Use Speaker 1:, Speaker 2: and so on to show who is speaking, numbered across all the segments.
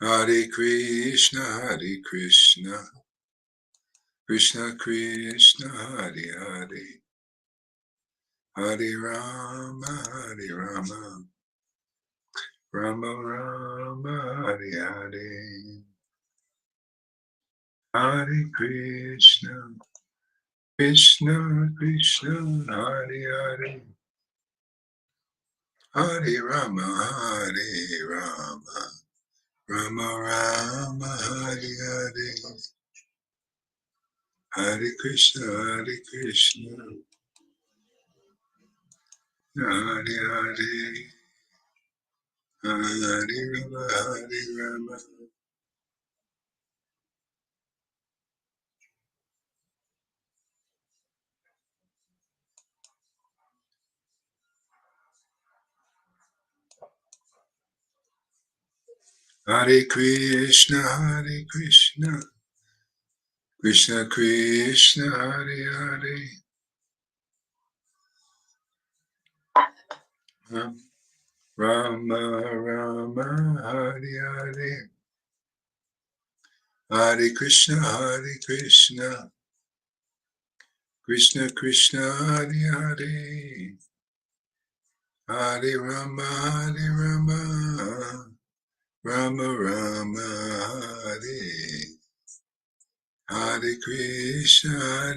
Speaker 1: Hare Krishna, Krishna Krishna, Hare Hare, Hare Rama, Rama Rama, Hare Hare, Hare Krishna, Krishna Krishna, Hare Hare, Hare Rama, Rama Rama, Hare Hare, Hare Krishna, Hare Hare, Hare Rama. Hare Krishna, Krishna Krishna, Hare Hare, Rama Rama, Hare Hare, Hare Krishna, Krishna Krishna, Hare Hare, Hare Rama, Rama Rama, Hare, Hare Krishna,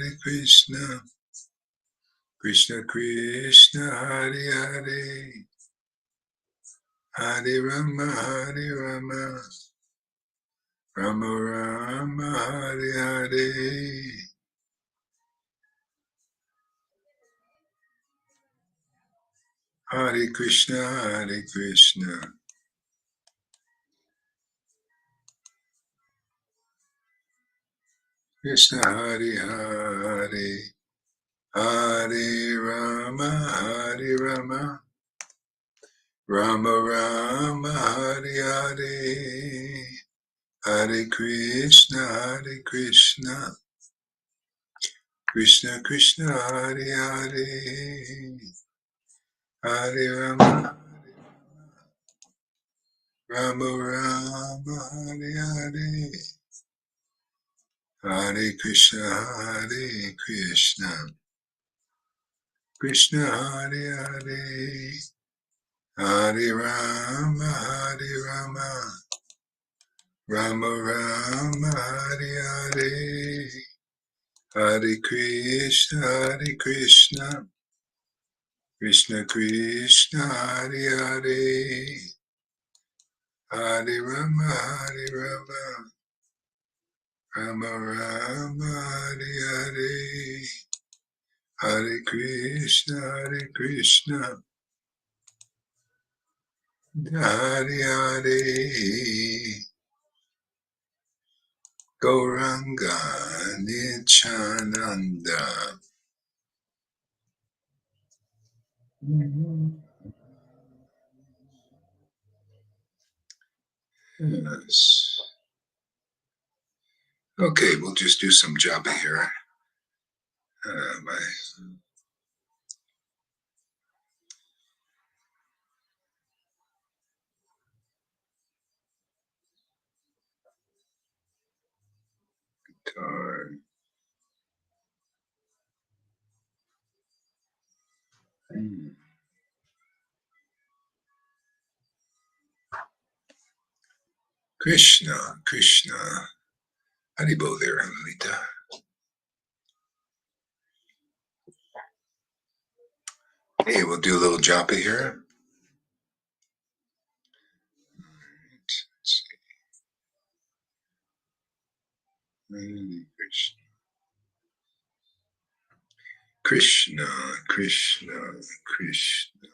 Speaker 1: Krishna Krishna, Hare Hare, Hare Rama, Rama Rama, Hare Hare, Hare Krishna, Krishna Hare Hare, Hare Rama, Rama Rama, Hare Hare, Hare Krishna, Krishna Krishna, Hare Hare, Hare Rama, Rama Rama, Hare Hare, Hare Krishna, Krishna Hare, Hare Rama, Rama Rama, Hare, Hare Krishna, Krishna Krishna, Hare, Hare Rama, Rama Rama, Hare, Hare Krishna, Hare Hare, Gauranga Nityananda. Yes. Okay, we'll just do some japa here. My guitar. Krishna. Haribo there, Lalita. Hey, we'll do a little japa here. Let's see. Krishna, Krishna, Krishna,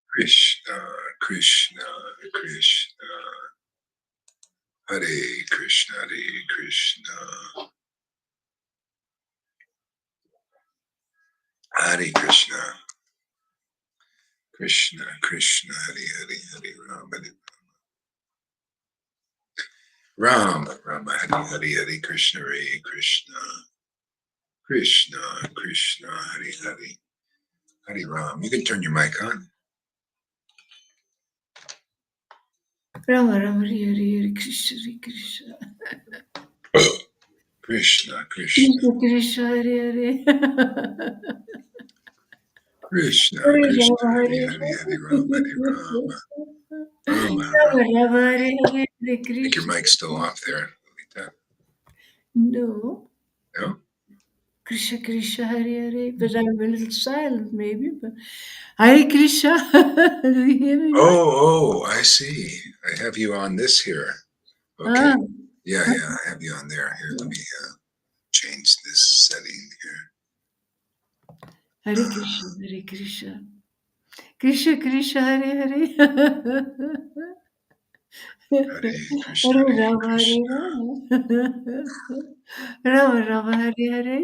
Speaker 1: Krishna, Krishna, Krishna. Hare Krishna, Hare Krishna, Krishna Krishna, Hare Rama, Hare Krishna, Krishna, Hare Ram. You can turn your mic on.
Speaker 2: Rama Rama Hare Hare Krishna Hare Krishna
Speaker 1: Krishna, Krishna,
Speaker 2: Krishna Krishna Hare Hare
Speaker 1: Krishna,
Speaker 2: Hare
Speaker 1: Krishna,
Speaker 2: Rama
Speaker 1: Hare
Speaker 2: Hare
Speaker 1: Hare, Hare Rama, Hare Rama, Rama, Rama.
Speaker 2: Rama Rama Hare Hare
Speaker 1: I think your
Speaker 2: Krishna.
Speaker 1: mic's still off there, Lolita.
Speaker 2: No.
Speaker 1: No?
Speaker 2: Krishna Krishna Hare Hare, but I'm a little silent maybe, but Hare Krishna. Do you hear me now?
Speaker 1: Oh, I see. I have you on this here. Okay.
Speaker 2: Ah,
Speaker 1: Yeah, I have you on there. Here, let me change this setting here.
Speaker 2: Hare Krishna, Hare Krishna. Krishna Krishna Hare Hare.
Speaker 1: Hare Krishna,
Speaker 2: Hare
Speaker 1: Hare
Speaker 2: Rama Hare
Speaker 1: Krishna,
Speaker 2: Rama Rama Rama Hare Hare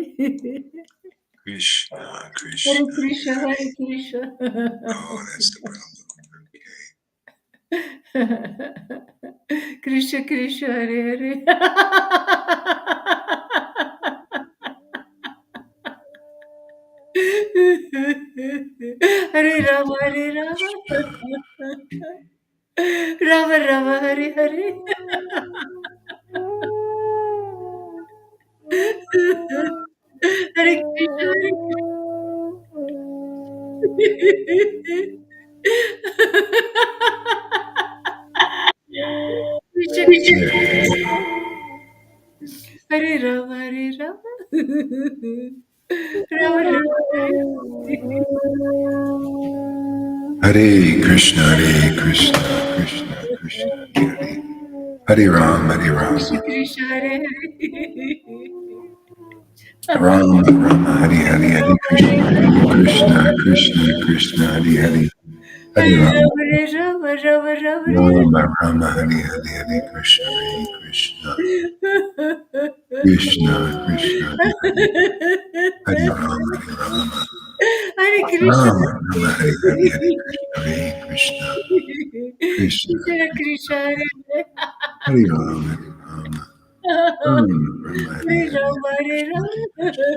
Speaker 1: Krishna,
Speaker 2: Hare
Speaker 1: Krishna,
Speaker 2: Krishna
Speaker 1: Hare.
Speaker 2: Hare Krishna
Speaker 1: Oh, that's the problem.
Speaker 2: Krishna Krishna Hare Hare Hare Rama Hare Rama Rama Rama Hare Hare Hare Krishna Hare Krishna Krishna Hare Rama Hare Rama Rama Rama Hare
Speaker 1: Hare Krishna, Krishna, Krishna, Hare. Hare Ram, Hare
Speaker 2: Krishna
Speaker 1: Rama.
Speaker 2: Krishna Hare
Speaker 1: Rama, Rama, Hare Hare, Hare Krishna, Krishna, Krishna, Krishna, Hare Hare. Hare
Speaker 2: Hare
Speaker 1: Rama,
Speaker 2: Rama Rama Rama
Speaker 1: Rama, Rama, Hare Hare, Hare Krishna, Krishna, Krishna, Krishna, Hare Hare. Hare Rama,
Speaker 2: Hare Krishna
Speaker 1: Rama, Rama, Hare Hare, Hare Krishna, Krishna,
Speaker 2: Krishna Krishna Hare
Speaker 1: Hare Rama, Rama, Rama, Hare
Speaker 2: Hare
Speaker 1: Hare,
Speaker 2: Rama Hare Rama
Speaker 1: Krishna,
Speaker 2: Rama
Speaker 1: Krishna,
Speaker 2: Hare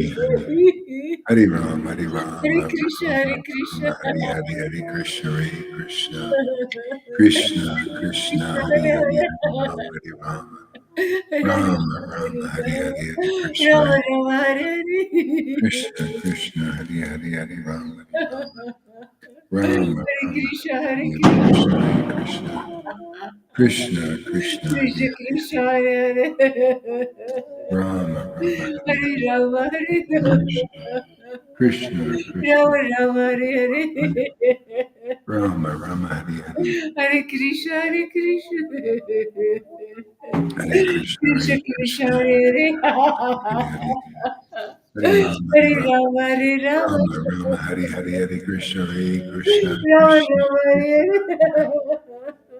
Speaker 1: Hare Hare. Hare Ram, Hare
Speaker 2: Hare
Speaker 1: Rama,
Speaker 2: Krishna
Speaker 1: Rama,
Speaker 2: Hare
Speaker 1: Rama,
Speaker 2: Krishna
Speaker 1: Hare Hare, Hare Krishna, Krishna, Krishna, Hare Hare, Hare Rama, Hare Rama, Rama, Rama, Hare Hare, Hare Krishna,
Speaker 2: Rama Rama Hare
Speaker 1: Krishna, Krishna, Hare Hare, Hare Rama, Hare Rama, Rama, Rama,
Speaker 2: Krishna Hare
Speaker 1: Hare
Speaker 2: Krishna
Speaker 1: Krishna, Krishna, Krishna, Hare
Speaker 2: Krishna
Speaker 1: Hare,
Speaker 2: Krishna Hare Hare
Speaker 1: Rama, Rama, Hare
Speaker 2: Hare
Speaker 1: Hare,
Speaker 2: Rama Hare
Speaker 1: Krishna, Krishna, Krishna,
Speaker 2: Rama Rama Hare Hare
Speaker 1: Rama, Rama, Hare Hare,
Speaker 2: Hare Krishna Hare Krishna
Speaker 1: Hare Krishna,
Speaker 2: Krishna
Speaker 1: Hare
Speaker 2: Krishna
Speaker 1: Krishna,
Speaker 2: Hare Hare
Speaker 1: Hare Hare, Hare Rama,
Speaker 2: Hare
Speaker 1: Hare Rama,
Speaker 2: Rama Hare Rama
Speaker 1: Rama, Rama, Hare Hare, Hare Krishna, Krishna,
Speaker 2: Rama
Speaker 1: Krishna,
Speaker 2: Rama Hare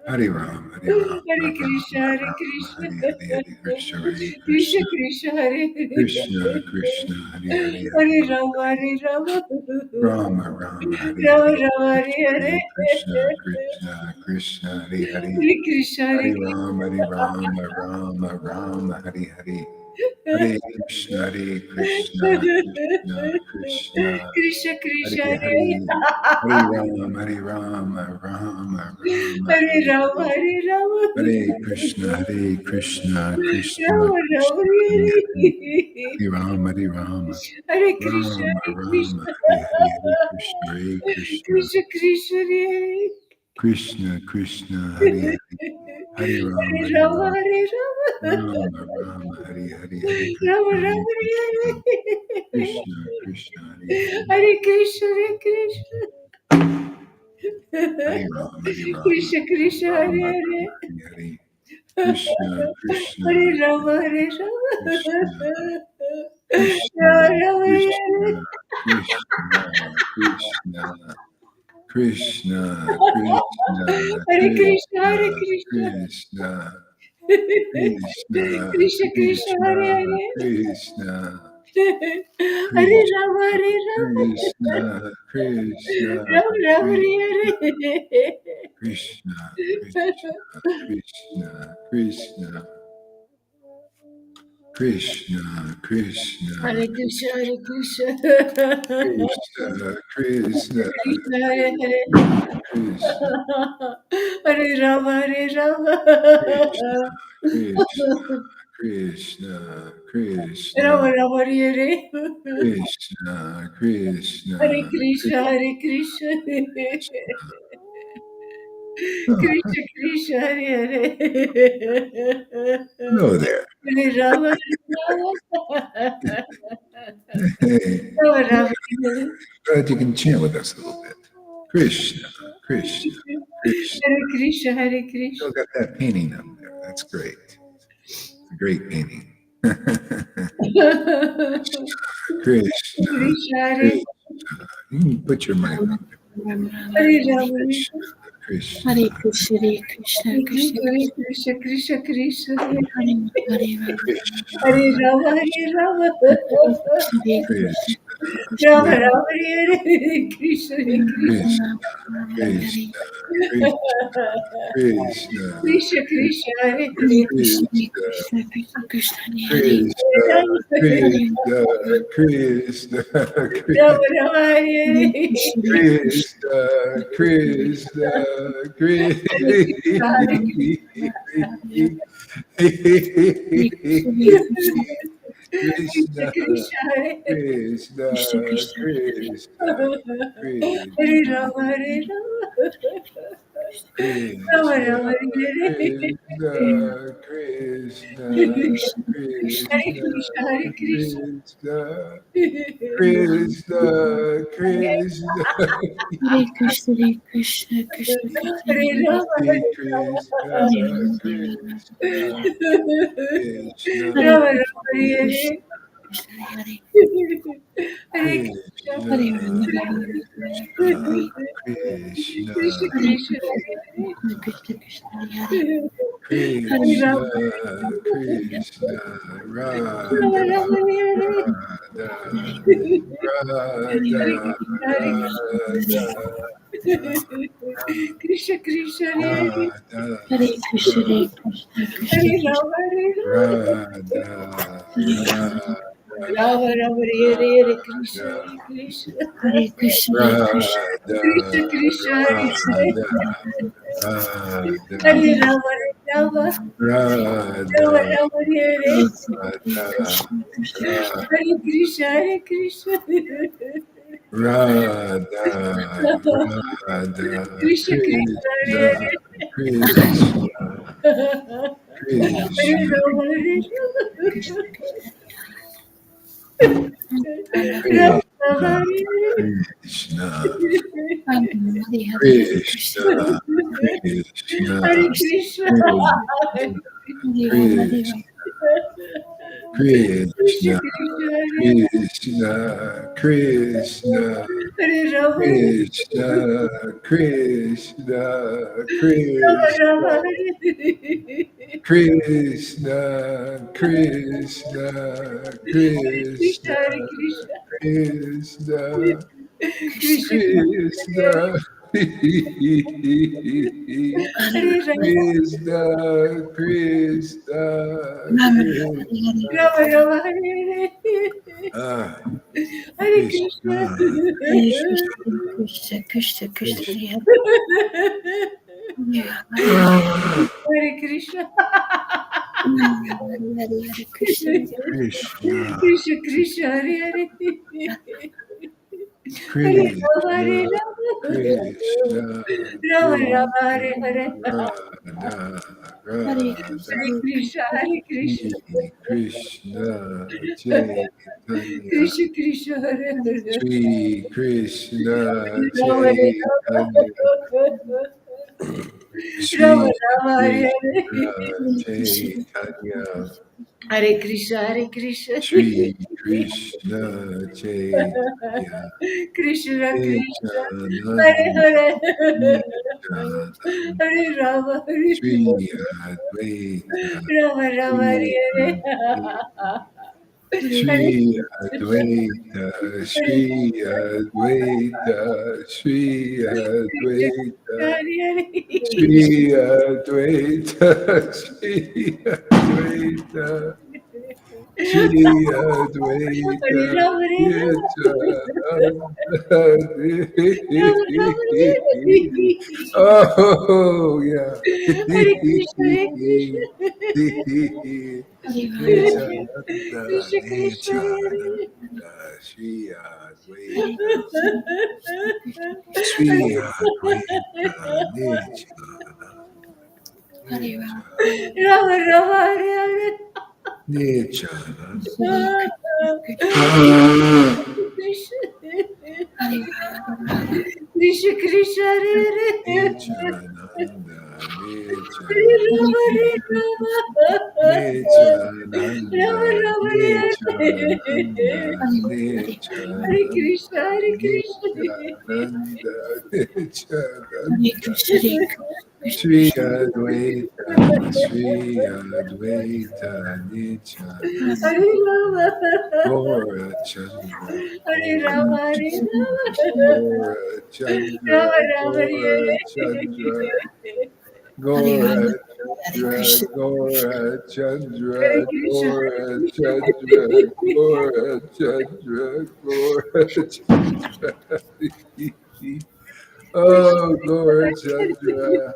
Speaker 2: Hare
Speaker 1: Hare Ram, Hare Ram,
Speaker 2: Hare
Speaker 1: Rama,
Speaker 2: Krishna Hare
Speaker 1: Rama,
Speaker 2: Krishna
Speaker 1: Hare Hare, Hare Krishna,
Speaker 2: Krishna
Speaker 1: Krishna,
Speaker 2: Krishna Hare Hare
Speaker 1: Krishna, Krishna, Hare Hare,
Speaker 2: Hare
Speaker 1: Hare
Speaker 2: Rama Hare Rama
Speaker 1: Rama, Rama, Hare
Speaker 2: Rama
Speaker 1: Hare,
Speaker 2: Rama Hare
Speaker 1: Hare
Speaker 2: Hare
Speaker 1: Krishna, Krishna, Krishna, Hare Hare,
Speaker 2: Hare Krishna Hare
Speaker 1: Hare Ram, Hare Rama, Rama, Rama, Hare Hare, Hare Krishna, Krishna, Krishna,
Speaker 2: Krishna Krishna
Speaker 1: Hare
Speaker 2: Hare
Speaker 1: Hare, Hare Ram, Hare Rama, Rama, Rama,
Speaker 2: Hare
Speaker 1: Hare
Speaker 2: Rama
Speaker 1: Hare,
Speaker 2: Hare Rama
Speaker 1: Hare Krishna, Krishna,
Speaker 2: Rama Rama
Speaker 1: Krishna, Hare
Speaker 2: Hare
Speaker 1: Hare, Hare Rama, Hare Rama,
Speaker 2: Hare Krishna
Speaker 1: Rama,
Speaker 2: Hare
Speaker 1: Rama,
Speaker 2: Krishna
Speaker 1: Hare Hare, Hare Krishna,
Speaker 2: Krishna Krishna Hare
Speaker 1: Krishna, Krishna, Hare Hare, Hare Rama,
Speaker 2: Hare
Speaker 1: Hare
Speaker 2: Rama
Speaker 1: Rama,
Speaker 2: Hare Rama
Speaker 1: Rama, Rama, Hare Hare, Hare
Speaker 2: Rama
Speaker 1: Krishna,
Speaker 2: Rama Hare
Speaker 1: Krishna, Krishna, Hare Hare,
Speaker 2: Hare Krishna Hare Krishna
Speaker 1: Hare Rama, Hare Rama,
Speaker 2: Krishna Krishna Hare
Speaker 1: Rama,
Speaker 2: Hare
Speaker 1: Rama, Hare Hare, Krishna, Krishna,
Speaker 2: Hare
Speaker 1: Hare
Speaker 2: Rama Hare Rama
Speaker 1: Krishna, Krishna,
Speaker 2: Rama Rama Hare
Speaker 1: Krishna, Krishna, Krishna, Krishna, Krishna,
Speaker 2: Hare Krishna
Speaker 1: Krishna,
Speaker 2: Hare Krishna
Speaker 1: Krishna, Krishna,
Speaker 2: Krishna Krishna Hare
Speaker 1: Krishna,
Speaker 2: Hare
Speaker 1: Krishna,
Speaker 2: Hare
Speaker 1: Krishna,
Speaker 2: Rama Hare Rama
Speaker 1: Krishna, Krishna,
Speaker 2: Rama Rama Hare
Speaker 1: Krishna, Krishna, Krishna, Krishna, Krishna, Krishna,
Speaker 2: Hare Krishna, Hare Krishna.
Speaker 1: Krishna, Krishna,
Speaker 2: Krishna, Hare Hare.
Speaker 1: Krishna,
Speaker 2: Hare Rama, Hare Rama.
Speaker 1: Krishna, Krishna, Krishna,
Speaker 2: Rama Rama, Hare Hare.
Speaker 1: Krishna, Krishna,
Speaker 2: Hare Krishna, Hare Krishna. Krishna Krishna, Hare Hare.
Speaker 1: Hello there.
Speaker 2: Hare Rama, Hare Rama.
Speaker 1: Hey,
Speaker 2: Rama Rama, Hare
Speaker 1: glad you can chant with us a little bit. Krishna, Krishna, Krishna.
Speaker 2: Hare Krishna, Hare
Speaker 1: Still
Speaker 2: Krishna.
Speaker 1: got that painting up there. That's great. It's a great painting. Krishna,
Speaker 2: Krishna, Hare
Speaker 1: Krishna. You can put your mic on there.
Speaker 2: Hare Rama,
Speaker 1: Krishna, Krishna.
Speaker 3: Hare Krishna, Hare Krishna, Krishna
Speaker 2: Hare Krishna, Krishna Krishna, Hare
Speaker 3: Hare Hare
Speaker 1: Krishna,
Speaker 2: Hare Rama, Hare Rama.
Speaker 1: Krishna,
Speaker 2: Rama Rama, Hare Hare. Krishna, Hare Krishna.
Speaker 1: Krishna, Krishna,
Speaker 2: Krishna, Krishna, Hare Hare.
Speaker 1: Krishna,
Speaker 3: Krishna,
Speaker 1: Krishna, Krishna, Krishna,
Speaker 2: Rama Rama, Hare Hare.
Speaker 1: Krishna, Krishna,
Speaker 2: Krishna,
Speaker 1: Krishna,
Speaker 2: Krishna, Hare Hare.
Speaker 1: Krishna, Krishna,
Speaker 2: Hare Rama, Hare Rama. Rama Rama, Hare Hare.
Speaker 1: Krishna,
Speaker 2: Hare Krishna, Hare Krishna.
Speaker 1: Krishna, Krishna,
Speaker 3: Hare Krishna, Hare Krishna, Krishna
Speaker 2: Hare Rama, Hare
Speaker 1: Krishna, Krishna,
Speaker 2: Rama Rama, Hare Hare.
Speaker 3: Hare
Speaker 2: Hare Krishna.
Speaker 3: Hare Rama,
Speaker 1: Krishna,
Speaker 2: Krishna, Krishna, Hare
Speaker 3: Krishna Krishna, Hare
Speaker 1: Krishna, Krishna, Radha,
Speaker 2: Rama Rama, Hare Hare.
Speaker 1: Radha,
Speaker 2: Krishna, Krishna, Hare Hare.
Speaker 1: Radha,
Speaker 3: Hare Krishna, Hare Krishna, Krishna
Speaker 2: Hare Rama, Hare Rama.
Speaker 1: Radha,
Speaker 2: Rama Rama, Hare Hare. Krishna, Hare Krishna.
Speaker 3: Hare Krishna, Hare Krishna,
Speaker 2: Krishna, Krishna, Hare Hare.
Speaker 1: Radha,
Speaker 2: Hare Rama, Hare Rama. Rama
Speaker 1: Radha,
Speaker 2: Rama, Hare Hare.
Speaker 3: Krishna
Speaker 2: Hare Krishna, Hare Krishna.
Speaker 1: Radha, Radha,
Speaker 2: Krishna, Krishna, Hare Hare.
Speaker 1: Krishna,
Speaker 2: Hare
Speaker 1: Krishna,
Speaker 2: Rama, Hare
Speaker 3: Krishna
Speaker 2: Rama. Rama, Hare Hare.
Speaker 1: Krishna,
Speaker 3: Hare
Speaker 1: Krishna, Krishna,
Speaker 2: Hare Krishna.
Speaker 1: Krishna,
Speaker 2: Krishna,
Speaker 1: Krishna, Krishna,
Speaker 2: Hare Rama,
Speaker 1: Krishna,
Speaker 2: Rama,
Speaker 1: Krishna,
Speaker 2: Rama, Hare
Speaker 1: Krishna, Krishna,
Speaker 2: Krishna,
Speaker 1: Krishna,
Speaker 2: Hare Krishna.
Speaker 1: Krishna,
Speaker 2: Krishna,
Speaker 1: Krishna,
Speaker 2: Hare Rama,
Speaker 1: Krishna, Krishna,
Speaker 2: Rama, Rama, Hare Hare.
Speaker 1: Ah,
Speaker 2: Hare Krishna.
Speaker 3: Krishna Krishna Krishna
Speaker 2: Hare Krishna.
Speaker 3: Hare Krishna
Speaker 1: Krishna,
Speaker 2: Krishna, Krishna, Hare Hare. Hare Rama, Hare Rama.
Speaker 1: Krishna,
Speaker 2: Rama, Rama, Hare Hare.
Speaker 1: Radha,
Speaker 3: Hare
Speaker 1: Radha,
Speaker 2: Hare Krishna, Hare Krishna.
Speaker 1: Krishna, Chaitanya,
Speaker 2: Krishna, Krishna, Hare Hare.
Speaker 1: Sri Krishna,
Speaker 2: Rama, Hare
Speaker 1: Chaitanya, Sri
Speaker 2: Rama, Rama, Hare Hare.
Speaker 1: Chaitanya,
Speaker 2: Hare Krishna, Hare Krishna.
Speaker 1: Sri Krishna, Chaitanya,
Speaker 2: Krishna, Krishna. Hare
Speaker 1: Nityananda,
Speaker 2: Hare.
Speaker 1: Nityananda,
Speaker 2: Hare Rama, Hare
Speaker 1: Sri Advaita,
Speaker 2: Rama, Rama, Hare Hare.
Speaker 1: Sri Advaita, Sri Advaita, Sri Advaita,
Speaker 2: Hare Hare.
Speaker 1: Sri Advaita, Sri Advaita, Shri Advaita Nityananda. Oh, yeah.
Speaker 2: Hare Krishna, Hare Krishna.
Speaker 1: Nityananda,
Speaker 2: Krishna Krishna,
Speaker 1: Nityananda, Shri Advaita,
Speaker 3: Krishna
Speaker 1: Shri Advaita, Nityananda,
Speaker 3: Hare Rama
Speaker 2: Rama Rama, Hare Hare.
Speaker 1: Nityananda.
Speaker 2: Krishna
Speaker 3: Hare
Speaker 2: Krishna, Krishna, Hare Hare.
Speaker 1: Nityananda,
Speaker 2: Hare
Speaker 1: Nityananda,
Speaker 2: Rama, Hare Rama.
Speaker 1: Nityananda,
Speaker 2: Rama Rama, Hare Hare.
Speaker 1: Nityananda,
Speaker 2: Hare Krishna, Hare Krishna.
Speaker 1: Nityananda,
Speaker 3: Hare
Speaker 1: Nityananda.
Speaker 3: Krishna
Speaker 1: Shri Advaita, Shri Advaita, Nityananda,
Speaker 2: Hare Rama.
Speaker 1: Gora Chandra,
Speaker 2: Hare
Speaker 1: Gora
Speaker 2: Rama, Hare Rama.
Speaker 1: Gora Chandra,
Speaker 2: Rama Rama, Hare
Speaker 1: Gora
Speaker 2: Hare.
Speaker 1: Chandra,
Speaker 3: Hare
Speaker 1: Gora
Speaker 3: Rama Hare
Speaker 1: Chandra,
Speaker 3: Krishna
Speaker 1: Gora Chandra,
Speaker 2: Hare Krishna,
Speaker 1: Gora Chandra, Gora Chandra, Gora Chandra. Oh, Gora Chandra.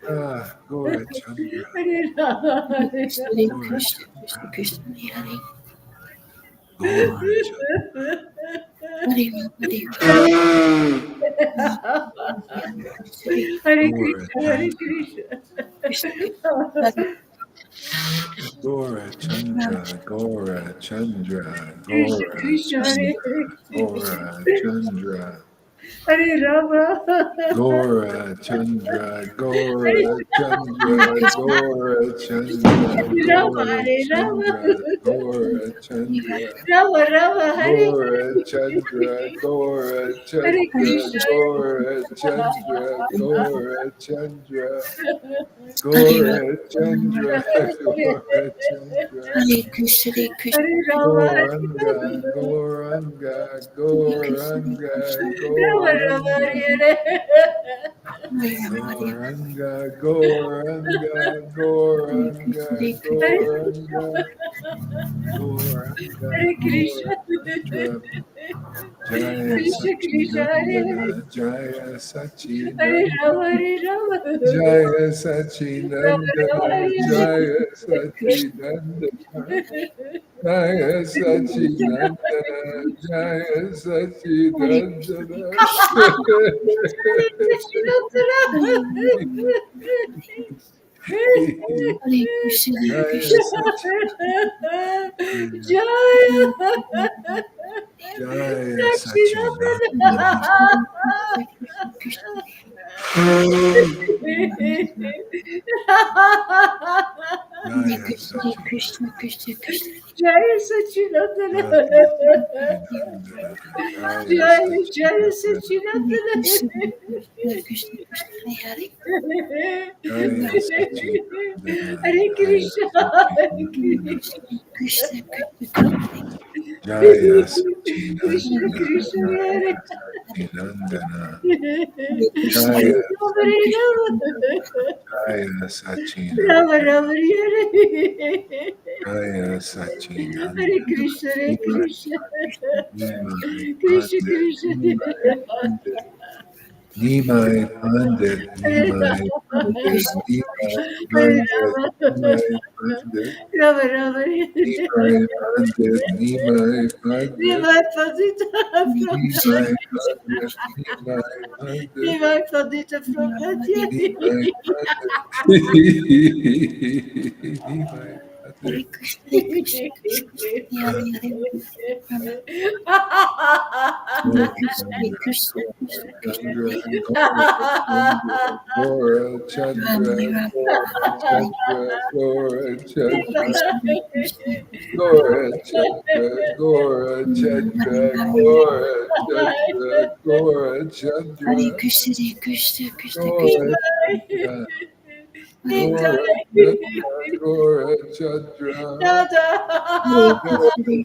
Speaker 1: Ah, Gora Chandra,
Speaker 2: Hare Rama, Hare
Speaker 3: Hare
Speaker 1: Gora
Speaker 3: Krishna
Speaker 1: Chandra,
Speaker 3: Krishna Krishna Hare
Speaker 1: Gora Chandra.
Speaker 3: Hare Rama Hare
Speaker 2: Hare
Speaker 1: Gora
Speaker 2: Krishna, Hare
Speaker 1: Chandra,
Speaker 2: Krishna.
Speaker 3: Krishna Hare
Speaker 1: Gora Chandra, Gora Chandra,
Speaker 2: Krishna
Speaker 1: Gora
Speaker 2: Krishna, Hare
Speaker 1: Chandra, Gora Chandra,
Speaker 2: Hare Rama.
Speaker 1: Gora Chandra,
Speaker 2: Hare
Speaker 1: Gora Chandra,
Speaker 3: Krishna
Speaker 1: Gora Chandra,
Speaker 2: Rama,
Speaker 1: Gora
Speaker 2: Hare Rama.
Speaker 1: Chandra, Gora Chandra,
Speaker 2: Rama Rama, Hare
Speaker 1: Gora Chandra, Gora
Speaker 2: Hare
Speaker 1: Chandra,
Speaker 2: Krishna,
Speaker 1: Gora Chandra, Gora Chandra,
Speaker 3: Hare
Speaker 1: Gora Chandra, Gora Chandra,
Speaker 3: Hare Krishna Hare Krishna
Speaker 2: Hare Rama, Hare
Speaker 1: Goranga, Goranga, Goranga,
Speaker 2: Rama Rama,
Speaker 1: Goranga,
Speaker 2: Hare
Speaker 3: Hare Rama Hare
Speaker 1: Goranga, Goranga, Goranga,
Speaker 3: Hare Krishna
Speaker 2: Hare
Speaker 1: Goranga, Goranga,
Speaker 2: Hare Krishna,
Speaker 1: Goranga, Jaya
Speaker 2: Krishna Krishna,
Speaker 1: Sachinandana, Jaya
Speaker 2: Hare
Speaker 1: Sachinandana,
Speaker 2: Rama, Hare Rama.
Speaker 1: Jaya
Speaker 2: Rama Rama,
Speaker 1: Sachinandana,
Speaker 2: Hare
Speaker 1: Jaya
Speaker 3: Krishna
Speaker 1: Sachinandana. Jaya Sachinandana, Jaya
Speaker 3: Hare
Speaker 1: Sachinandana.
Speaker 2: Hare Krishna,
Speaker 3: Hare Krishna Hare
Speaker 1: Jaya
Speaker 3: Krishna
Speaker 1: Sachinandana,
Speaker 2: Jaya
Speaker 1: Jaya
Speaker 2: Sachinandana.
Speaker 1: Sachinandana.
Speaker 3: Krishna Hare
Speaker 1: Jaya
Speaker 3: Krishna Hare Krishna Krishna Krishna
Speaker 2: Jai Sachinandana.
Speaker 1: Sachinandana, Jaya
Speaker 2: Jai Jai
Speaker 1: Sachinandana,
Speaker 3: Hare
Speaker 2: Sachinandana.
Speaker 3: Krishna Hare Krishna Krishna Hare
Speaker 1: Jaya Sachinandana,
Speaker 2: Hare
Speaker 1: Jaya
Speaker 2: Krishna, Hare
Speaker 1: Sachinandana,
Speaker 2: Krishna.
Speaker 3: Krishna Krishna
Speaker 1: Jaya
Speaker 2: Krishna
Speaker 1: Sachinandana,
Speaker 2: Krishna, Hare
Speaker 1: Jaya Sachinandana,
Speaker 3: Hare Krishna
Speaker 1: Jaya
Speaker 2: Hare
Speaker 1: Jaya
Speaker 2: Rama
Speaker 1: Sachinandana,
Speaker 2: Rama, Hare
Speaker 1: Jaya
Speaker 2: Hare
Speaker 1: Sachinandana,
Speaker 2: Krishna, Hare Krishna.
Speaker 1: Nimai
Speaker 2: Krishna
Speaker 1: Pandit,
Speaker 2: Krishna.
Speaker 1: Nimai Pandit, Nimai Pandit,
Speaker 2: Hare
Speaker 1: Nimai Pandit,
Speaker 3: Krishna
Speaker 1: Nimai Pandit,
Speaker 2: Rama,
Speaker 1: Nimai Pandit,
Speaker 2: Rama Rama,
Speaker 1: Nimai Pandit, Nimai Pandit,
Speaker 2: Revive Pandita from
Speaker 1: Nimai Pandit, Nimai Pandit,
Speaker 2: Revive Pandita from India.
Speaker 1: Nimai Pandit, Nimai Pandit.
Speaker 3: Hare Krishna Hare Krishna Hare Hare Rama Hare Krishna Hare Krishna Krishna Krishna
Speaker 1: Chandra,
Speaker 3: Hare
Speaker 1: Gora
Speaker 3: Rama
Speaker 1: Chandra,
Speaker 3: Hare Rama
Speaker 1: Gora Chandra, Gora
Speaker 3: Hare
Speaker 1: Chandra,
Speaker 3: Krishna Hare Krishna
Speaker 1: Gora Chandra, Gora
Speaker 3: Hare
Speaker 1: Chandra,
Speaker 3: Rama
Speaker 1: Gora Chandra, Gora
Speaker 3: Hare
Speaker 1: Chandra,
Speaker 3: Krishna Hare Krishna Krishna Krishna
Speaker 1: Gora Chandra, Gora Chandra,
Speaker 2: Nada.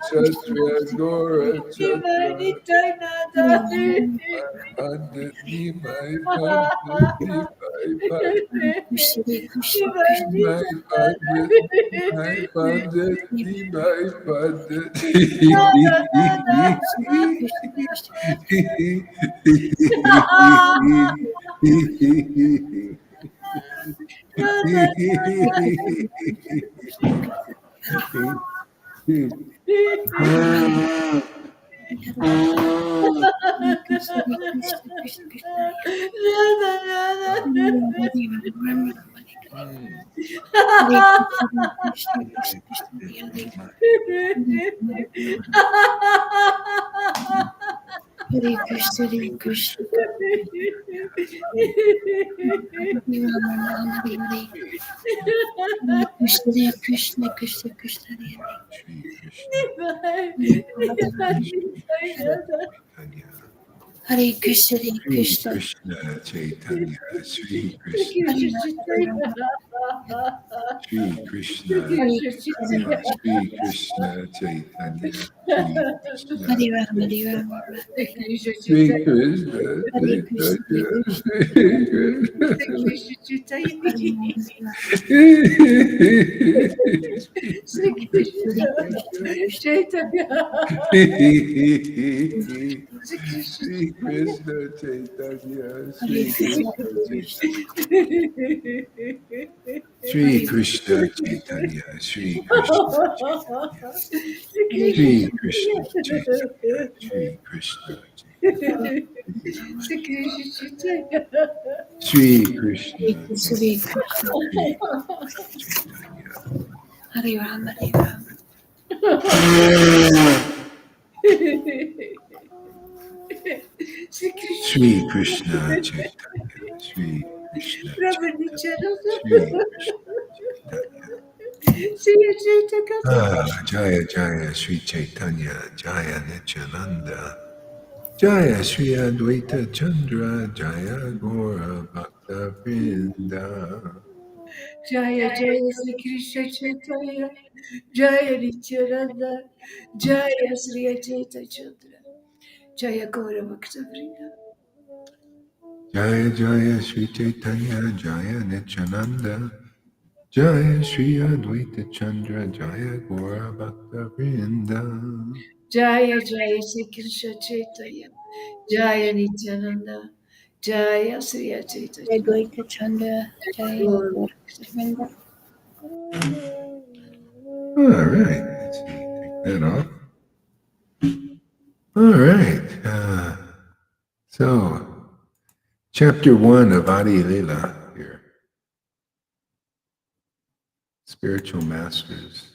Speaker 1: Chandra, Gora Chandra,
Speaker 2: Nada.
Speaker 1: Pandit, Nimai Pandit, Nimai Pandit, Nimai Pandit, Nimai Pandit, Nimai Pandit.
Speaker 3: Hare Krishna, Hare Krishna, Hare Rama, Rama Hare Hare Krishna, Hare Krishna, Krishna Krishna, Hare
Speaker 1: Shri
Speaker 3: Hare Krishna, Hare
Speaker 1: Krishna,
Speaker 3: Krishna,
Speaker 1: Krishna Chaitanya, Shri Krishna,
Speaker 3: Hare Rama,
Speaker 1: Shri Krishna,
Speaker 3: Hare
Speaker 1: Chaitanya, Shri Krishna Chaitanya, Shri Krishna,
Speaker 3: Hare Rama, Hare Rama,
Speaker 1: Shri Krishna
Speaker 3: Hare Krishna,
Speaker 1: Chaitanya,
Speaker 3: Hare Krishna,
Speaker 1: Shri Krishna.
Speaker 3: Hare Rama,
Speaker 2: Shri Krishna, Chaitanya, Shri Krishna,
Speaker 1: Shri Krishna Chaitanya, Shri
Speaker 3: Hare Krishna,
Speaker 1: Krishna
Speaker 3: Hare Krishna,
Speaker 1: Chaitanya, Shri Krishna Chaitanya, Shri Krishna Chaitanya, Shri Krishna Chaitanya, Shri Krishna Chaitanya,
Speaker 2: Shri Krishna,
Speaker 1: Shri Krishna
Speaker 3: Hare Krishna, Hare Krishna,
Speaker 1: Chaitanya.
Speaker 3: Hare Rama, Hare Rama,
Speaker 1: Shri Krishna Chaitanya, Shri Krishna Chaitanya, Shri Krishna Chaitanya. Jaya Jaya Sri Chaitanya, Jaya Nityananda, Jaya Sri Advaita Chandra, Jaya Gora Bhakta Vrinda.
Speaker 2: Jaya Jaya Sri Krishna Chaitanya, Jaya Nityananda, Jaya Sri Advaita Chandra, Jaya Gaura Bhakta Vrinda.
Speaker 1: Jaya Jaya Sri Chaitanya, Jaya Nityananda, Jaya Sri Advaita Chandra, Jaya Gora Bhakta Vrinda.
Speaker 2: Jaya Jaya Sri Krishna Chaitanya, Jaya Nityananda, Jaya Sri Advaita
Speaker 3: Jai
Speaker 2: Chandra.
Speaker 3: Goita Chandra, Jai
Speaker 2: Gaura
Speaker 3: Govinda.
Speaker 1: All right, let's see, take that off. All right, so chapter 1 of Adi Lila here. Spiritual masters.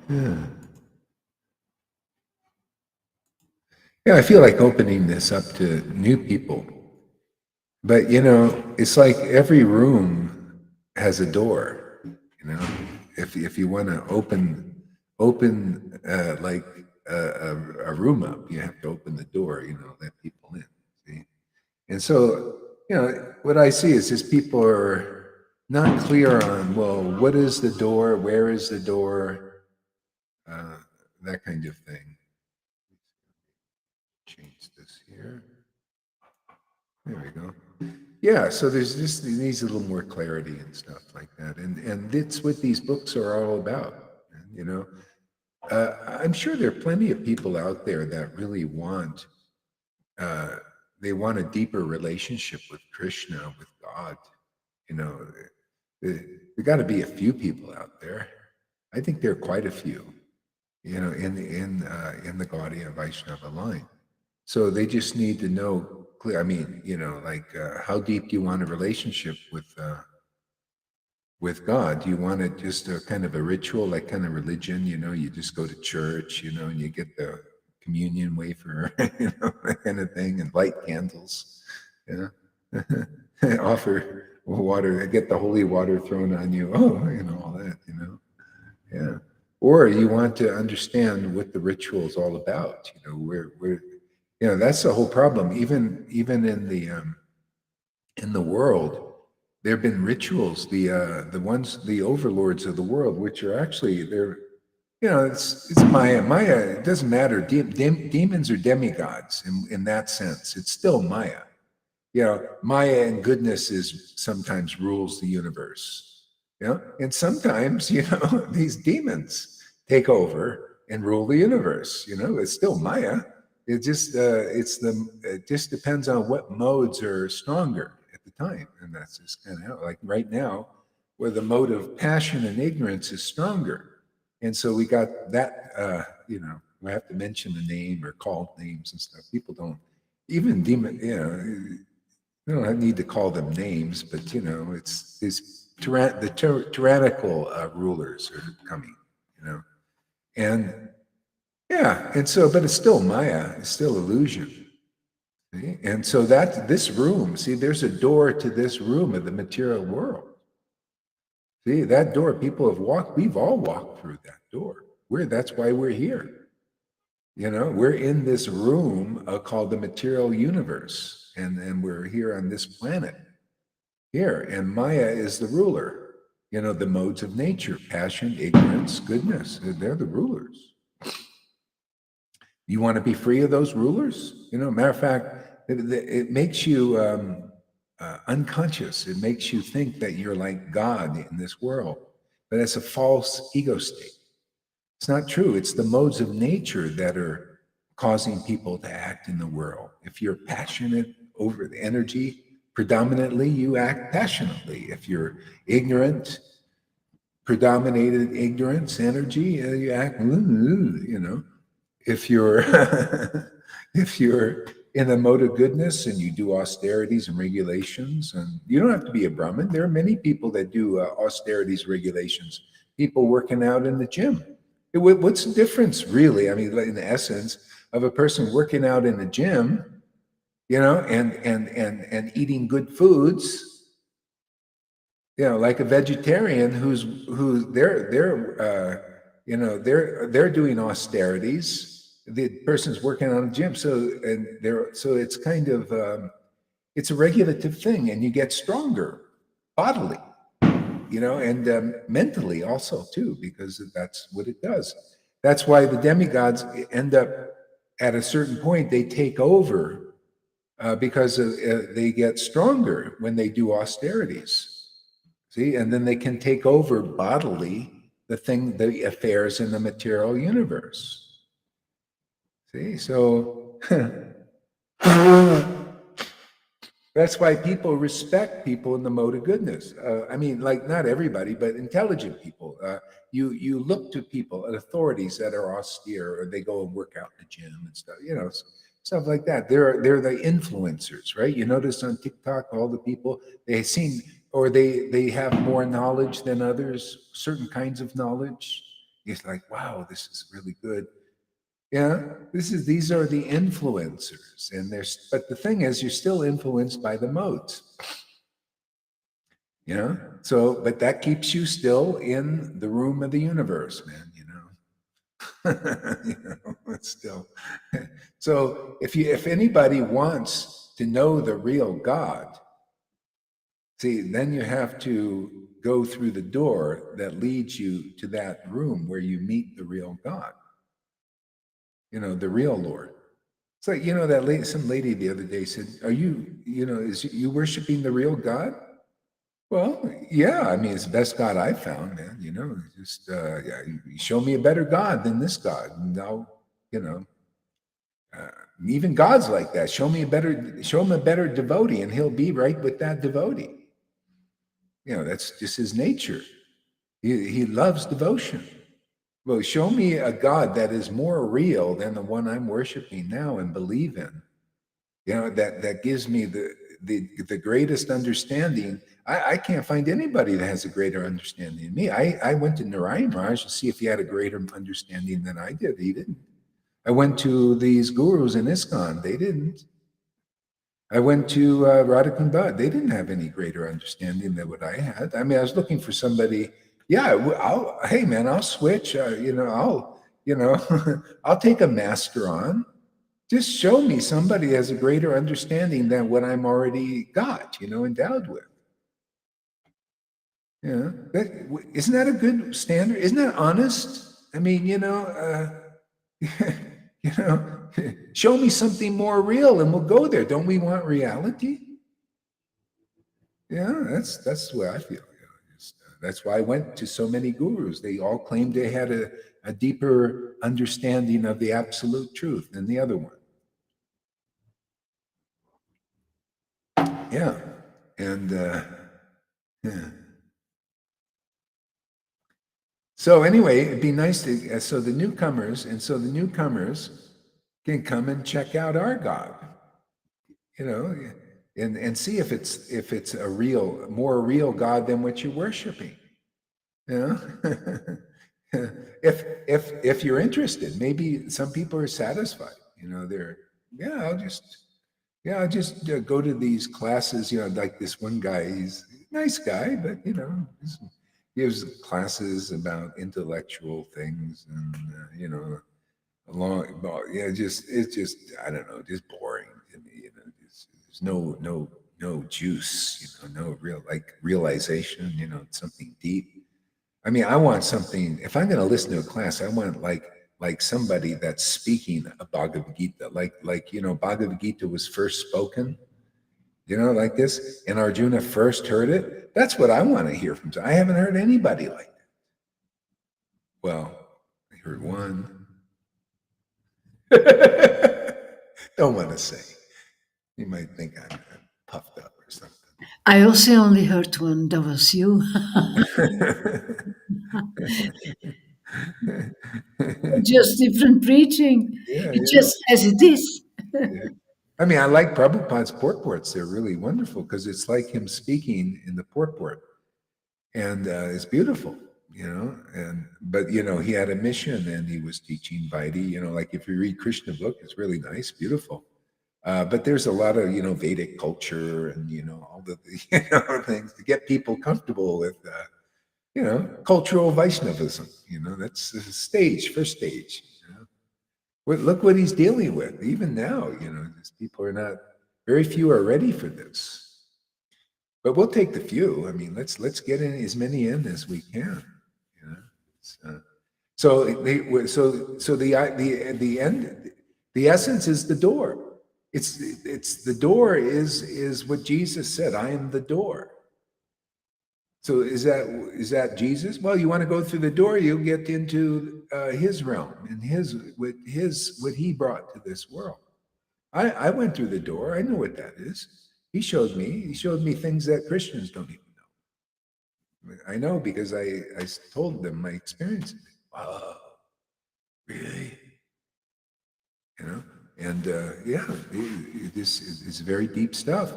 Speaker 1: Yeah. Yeah, I feel like opening this up to new people. But you know, it's like every room has a door, you know. If you want to open like a room up, you have to open the door, you know, let people in. See? And so, you know, what I see is just people are not clear on, well, what is the door? Where is the door? That kind of thing. Change this here. There we go. Yeah, so there's just it needs a little more clarity and stuff like that, and that's what these books are all about. You know, I'm sure there are plenty of people out there that really want they want a deeper relationship with Krishna, with God. You know, there got to be a few people out there. I think there are quite a few. You know, in the Gaudiya Vaishnava line. So they just need to know clear. I mean, you know, like how deep do you want a relationship with God? Do you want it just a kind of a ritual, like kind of religion? You know, you just go to church, you know, and you get the communion wafer, you know, that kind of thing, and light candles, you know, offer water, get the holy water thrown on you. Oh, you know, all that, you know, yeah. Or you want to understand what the ritual is all about, you know, where You know, that's the whole problem. Even in the world, there have been rituals. The overlords of the world, which are actually they're, you know, it's Maya. Maya. It doesn't matter. Demons are demigods in that sense. It's still Maya. You know, Maya and goodness is sometimes rules the universe. You know, and sometimes, you know, these demons take over and rule the universe. You know, it's still Maya. It just depends on what modes are stronger at the time, and that's just kind of how, like right now, where the mode of passion and ignorance is stronger, and so we got that. You know, we have to mention the name or call names and stuff. People don't even demon. You know, you don't need to call them names, but you know, it's tyrannical rulers are coming. You know, and yeah, and so, but it's still Maya, it's still illusion. See? And so that this room, see, there's a door to this room of the material world. See, that door, people have walked, we've all walked through that door. That's why we're here. You know, we're in this room called the material universe, and we're here on this planet here, and Maya is the ruler. You know, the modes of nature, passion, ignorance, goodness, they're the rulers. You want to be free of those rulers? You know, matter of fact, it makes you unconscious. It makes you think that you're like God in this world, but it's a false ego state. It's not true. It's the modes of nature that are causing people to act in the world. If you're passionate over the energy, predominantly you act passionately. If you're ignorant, predominated ignorance, energy, you act, you know. If you're if you're in a mode of goodness and you do austerities and regulations, and you don't have to be a Brahmin. There are many people that do austerities, regulations. People working out in the gym. What's the difference, really? I mean, in the essence of a person working out in the gym, you know, and eating good foods, you know, like a vegetarian who's they're doing austerities. The person's working on a gym, so it's kind of it's a regulative thing, and you get stronger bodily, you know, and mentally also too, because that's what it does. That's why the demigods end up at a certain point, they take over because they get stronger when they do austerities. See, and then they can take over bodily the affairs in the material universe. See, so that's why people respect people in the mode of goodness. I mean, like not everybody, but intelligent people. You look to people, at authorities that are austere, or they go and work out in the gym and stuff. You know, stuff like that. They're the influencers, right? You notice on TikTok, all the people they seem, or they have more knowledge than others, certain kinds of knowledge. It's like, wow, this is really good. Yeah, these are the influencers, but the thing is, you're still influenced by the modes. You know, so but that keeps you still in the room of the universe, man. You know, you know, it's still. So if anybody wants to know the real God, see, then you have to go through the door that leads you to that room where you meet the real God. You know, the real Lord. It's like, you know, that lady, some lady the other day said, are you, you know, is you worshiping the real God? Well, yeah, I mean, it's the best God I've found, man. You know, just, yeah, you show me a better God than this God. And I'll, you know, even God's like that. Show him a better devotee and he'll be right with that devotee. You know, that's just his nature. He loves devotion. Well, show me a God that is more real than the one I'm worshiping now and believe in. You know, that gives me the greatest understanding. I can't find anybody that has a greater understanding than me. I went to Narayan Raj to see if he had a greater understanding than I did. He didn't. I went to these gurus in ISKCON. They didn't. I went to Radha Kumbad. They didn't have any greater understanding than what I had. I mean, I was looking for somebody. Yeah, hey man, I'll switch. You know, I'll take a master on. Just show me somebody has a greater understanding than what I'm already got, endowed with. Isn't that a good standard? Isn't that honest? I mean, show me something more real and we'll go there. Don't we want reality? Yeah, that's the way I feel. That's why I went to so many gurus. They all claimed they had a deeper understanding of the absolute truth than the other one. Yeah. And yeah. So anyway, it'd be nice to, so the newcomers can come and check out our God, and see if it's a more real God than what you're worshiping. If you're interested, maybe some people are satisfied. I'll just go to these classes. Like this one guy, he's a nice guy, but he gives classes about intellectual things, and it's just I don't know, just boring to me. There's no juice. No real realization. Something deep. I mean, I want something. If I'm going to listen to a class, I want like somebody that's speaking a Bhagavad Gita, like Bhagavad Gita was first spoken, like this, and Arjuna first heard it. That's what I want to hear from. I haven't heard anybody like that. Well, I heard one. Don't want to say. You might think I'm puffed up or something.
Speaker 2: I also only heard one. That was you. Just different preaching. Just as it is.
Speaker 1: I mean, I like Prabhupada's purports. They're really wonderful because it's like him speaking in the purport, and it's beautiful, but he had a mission and he was teaching Vaidhi. Like if you read Krishna book, it's really nice, beautiful. But there's a lot of Vedic culture and all the things to get people comfortable with cultural Vaishnavism. That's the first stage. Look what he's dealing with. Even now, people are not. Very few are ready for this. But we'll take the few. I mean, let's get in as many in as we can. So the end. The essence is the door. It's the door is what Jesus said. I am the door. So is that Jesus? Well, you want to go through the door, you'll get into his realm and what he brought to this world. I went through the door. I know what that is. He showed me things that Christians don't even know. I know because I told them my experiences. Wow, really? And this is very deep stuff.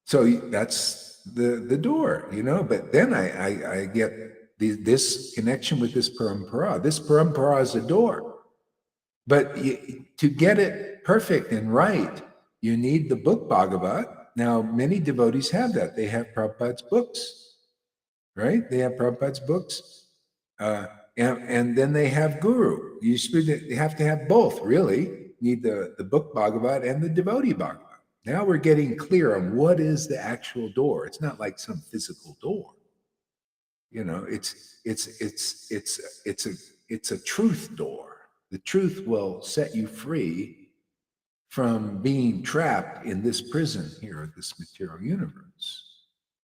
Speaker 1: So that's the door, but then I get this connection with this parampara. This parampara is a door, but to get it perfect and right, you need the book Bhagavad. Now, many devotees have that. They have Prabhupada's books, right? They have Prabhupada's books. And then they have Guru. You have to have both, really. You need the book Bhagavad and the devotee Bhagavad. Now we're getting clear on what is the actual door. It's not like some physical door. It's a truth door. The truth will set you free from being trapped in this prison here, this material universe.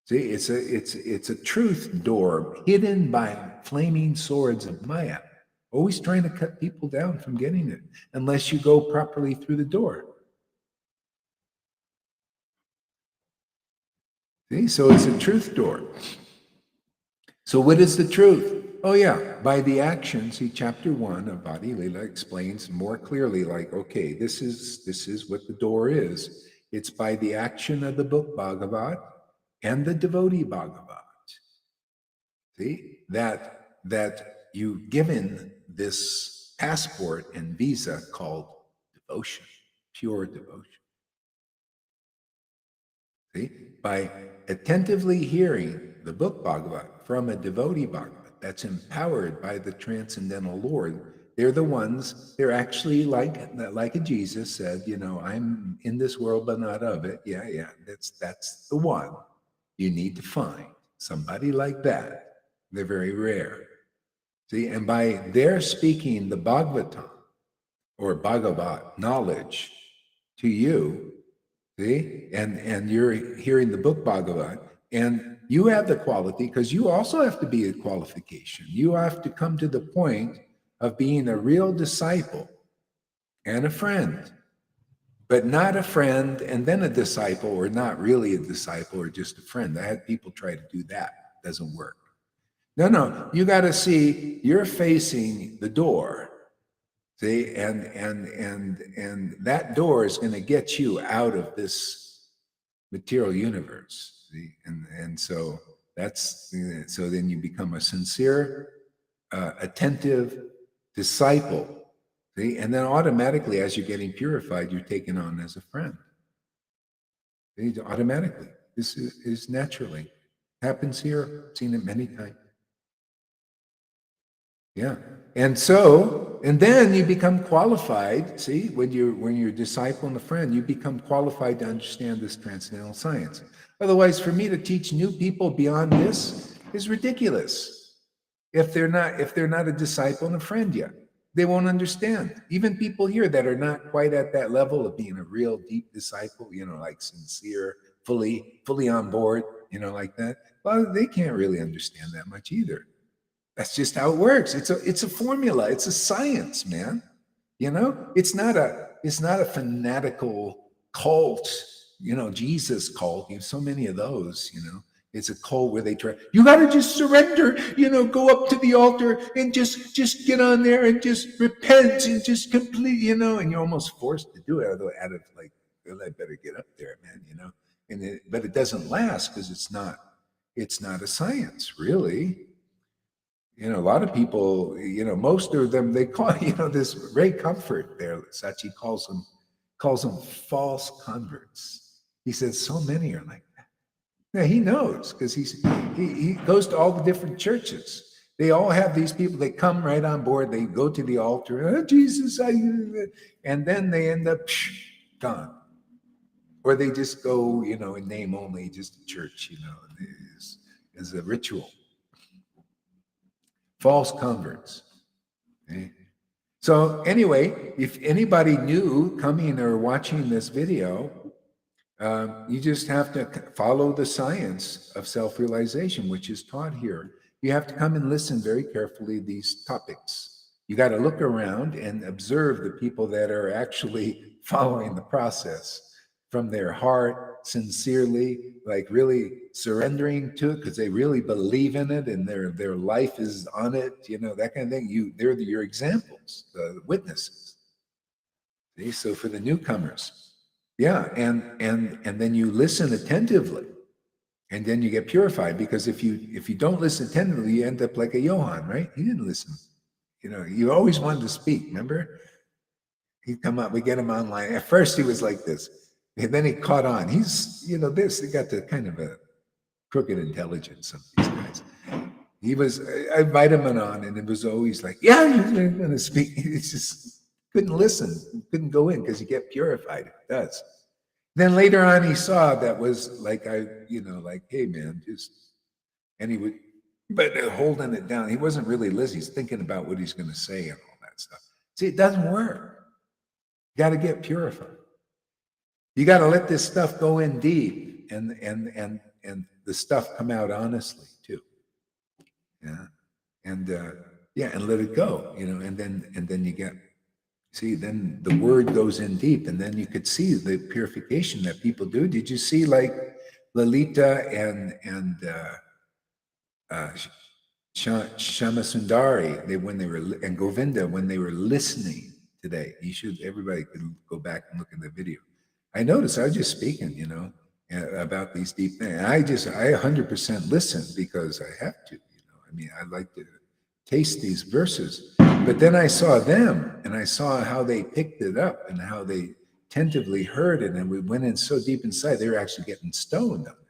Speaker 1: See, it's a truth door hidden by flaming swords of Maya, always trying to cut people down from getting it, unless you go properly through the door. See, so it's a truth door. So what is the truth? Oh yeah, by the action. See, chapter 1 of Bhadi Lila explains more clearly, like, okay, this is what the door is. It's by the action of the book Bhagavad and the devotee Bhagavad. See, that you've given this passport and visa called devotion, pure devotion. See, by attentively hearing the book Bhagavad from a devotee Bhagavad that's empowered by the transcendental Lord, They're the ones, they're actually like a Jesus said, I'm in this world, but not of it. Yeah, that's the one you need to find. Somebody like that. They're very rare. See, and by their speaking the Bhagavatam or Bhagavat knowledge to you, see, and you're hearing the book Bhagavat, and you have the quality, because you also have to be a qualification. You have to come to the point of being a real disciple and a friend, but not a friend and then a disciple, or not really a disciple, or just a friend. I had people try to do that. Doesn't work. No, you got to see you're facing the door. See, and that door is going to get you out of this material universe. See, and so so then you become a sincere, attentive disciple. See, and then automatically, as you're getting purified, you're taken on as a friend. See, automatically, this is naturally happens here. I've seen it many times. Yeah. And then you become qualified. See, when you're a disciple and a friend, you become qualified to understand this transcendental science. Otherwise, for me to teach new people beyond this is ridiculous. If they're not a disciple and a friend yet, they won't understand. Even people here that are not quite at that level of being a real deep disciple, like sincere, fully on board, like that. Well, they can't really understand that much either. That's just how it works. It's a formula. It's a science, man. It's not a fanatical cult, Jesus cult. You have so many of those, It's a cult where they try, you got to just surrender, go up to the altar and just get on there and just repent and just complete, and you're almost forced to do it out of like, well, I better get up there, man, but it doesn't last, because it's not a science, really. A lot of people, most of them, they call, this Ray Comfort there, Sachi calls them false converts. He says so many are like that. Yeah, he knows, because he goes to all the different churches. They all have these people, they come right on board, they go to the altar, Jesus, and then they end up gone. Or they just go, in name only, just a church, as a ritual. False converts. Okay? So anyway, if anybody new coming or watching this video, you just have to follow the science of self-realization, which is taught here. You have to come and listen very carefully to these topics. You got to look around and observe the people that are actually following the process from their heart, sincerely, like really surrendering to it because they really believe in it and their life is on it, that kind of thing. They're your examples, the witnesses. See? So for the newcomers, yeah, and then you listen attentively, and then you get purified, because if you don't listen attentively, you end up like a Johann, right? He didn't listen. You always wanted to speak. Remember, he'd come up. We get him online. At first, he was like this. And then he caught on. He's, he got the kind of a crooked intelligence of these guys. I invited him on, and it was always like, yeah, you're going to speak. He just couldn't listen, couldn't go in, because you get purified. It does. Then later on, he saw that was like, hey, man, and he would, but holding it down. He wasn't really listening. He's thinking about what he's going to say and all that stuff. See, it doesn't work. You got to get purified. You got to let this stuff go in deep, and the stuff come out honestly too. Yeah, and let it go. And then you get, see, then the word goes in deep, and then you could see the purification that people do. Did you see like Lalita and Shama Sundari? And Govinda, when they were listening today, everybody could go back and look at the video. I noticed I was just speaking, about these deep things. I 100% listen, because I have to, I like to taste these verses. But then I saw them, and I saw how they picked it up and how they attentively heard it. And we went in so deep inside, they were actually getting stoned on it.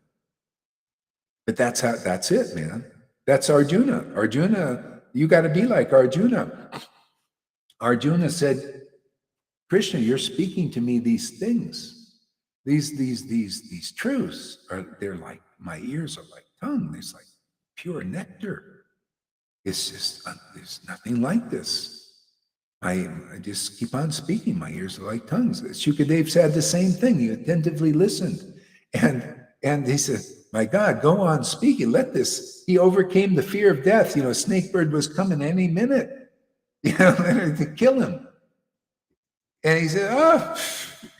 Speaker 1: But that's it, man. That's Arjuna. Arjuna, you got to be like Arjuna. Arjuna said, Krishna, you're speaking to me these things, these truths they're like, my ears are like tongue. It's like pure nectar. It's just, there's nothing like this. I just keep on speaking. My ears are like tongues. Shukadev said the same thing. He attentively listened. And he said, my God, go on speaking. Let this. He overcame the fear of death. Snakebird was coming any minute, to kill him. And he said, oh,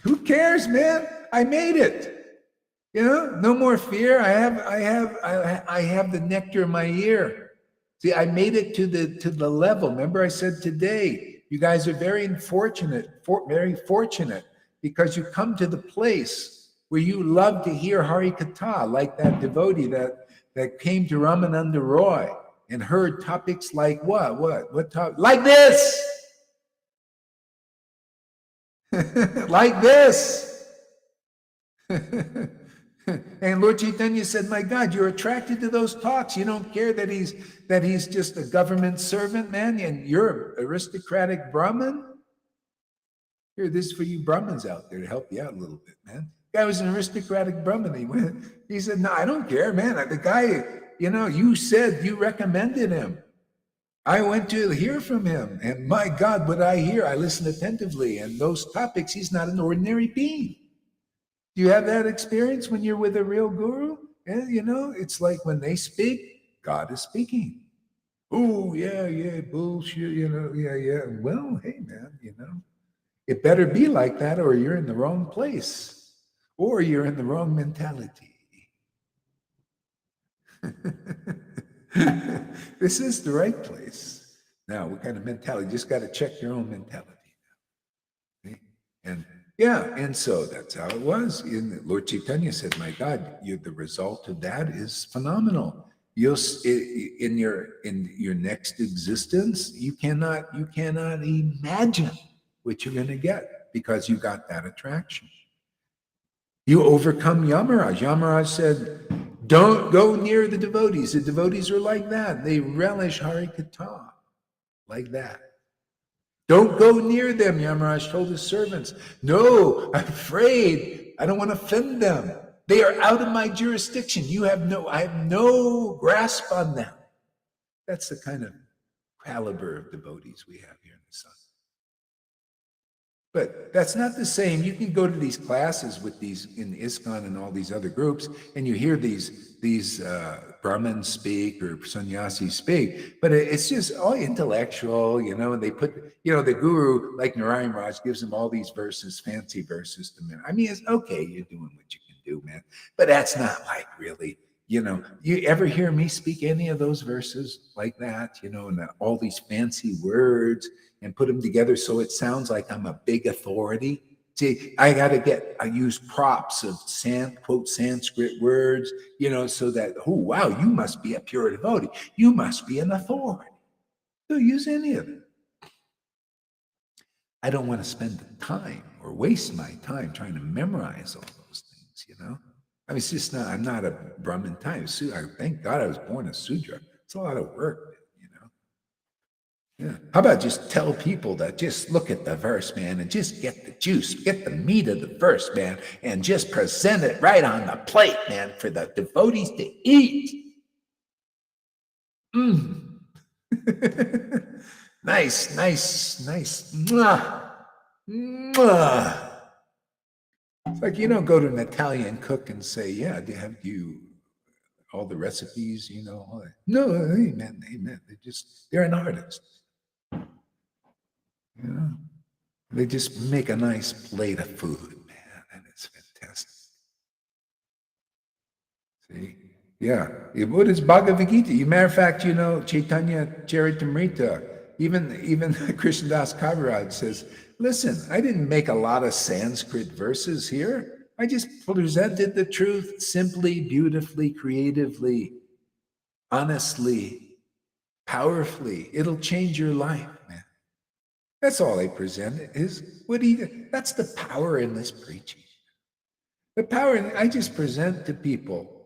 Speaker 1: who cares, man? I made it. No more fear. I have the nectar in my ear. See, I made it to the level. Remember, I said today, you guys are very fortunate, because you come to the place where you love to hear Hari Katha, like that devotee that came to Ramananda Roy and heard topics like what topic? Like this, like this. And Lord Chaitanya said, my God, you're attracted to those talks. You don't care that he's just a government servant, man, and you're an aristocratic Brahmin. Here, this is for you Brahmins out there to help you out a little bit, man. The guy was an aristocratic Brahmin. He said, no, I don't care, man. The guy, you said you recommended him. I went to hear from him, and my God, what I hear, I listen attentively. And those topics, he's not an ordinary being. Do you have that experience when you're with a real guru? Yeah, it's like when they speak, God is speaking. Oh, yeah, bullshit, yeah. Well, hey, man, it better be like that, or you're in the wrong place, or you're in the wrong mentality. This is the right place. Now, what kind of mentality? You just got to check your own mentality now. See? And so that's how it was. Lord Chaitanya said, my God, the result of that is phenomenal. In your next existence, you cannot imagine what you're going to get because you got that attraction. You overcome Yamaraj. Yamaraj said, don't go near the devotees. The devotees are like that. They relish Hari Katha like that. Don't go near them, Yamaraj told his servants. No, I'm afraid. I don't want to offend them. They are out of my jurisdiction. I have no grasp on them. That's the kind of caliber of devotees we have here in the sun. But that's not the same. You can go to these classes with these in ISKCON and all these other groups, and you hear these Brahmins speak or sannyasis speak, but it's just all intellectual, and they put, the guru, like Narayan Raj, gives them all these verses, fancy verses to men. I mean, it's okay, you're doing what you can do, man, but that's not like really, you ever hear me speak any of those verses like that, and all these fancy words and put them together so it sounds like I'm a big authority? See, I use props of quote Sanskrit words, so that, oh, wow, you must be a pure devotee. You must be an authority. Don't use any of it. I don't want to spend the time or waste my time trying to memorize all those things, I mean, it's just not, I'm not a Brahmin type. Thank God I was born a Sudra. It's a lot of work. Yeah. How about just tell people that just look at the verse, man, and just get the juice, get the meat of the verse, man, and just present it right on the plate, man, for the devotees to eat. Nice. Mwah. Mwah. It's like you don't go to an Italian cook and say, yeah, have you all the recipes, all that. No, amen. They're an artist. They just make a nice plate of food, man, and it's fantastic. See? Yeah. What is Bhagavad Gita? Matter of fact, Chaitanya Charitamrita, even Krishnadas Kaviraj says, listen, I didn't make a lot of Sanskrit verses here. I just presented the truth simply, beautifully, creatively, honestly, powerfully. It'll change your life, man. That's all I present is that's the power in this preaching. The power I just present to people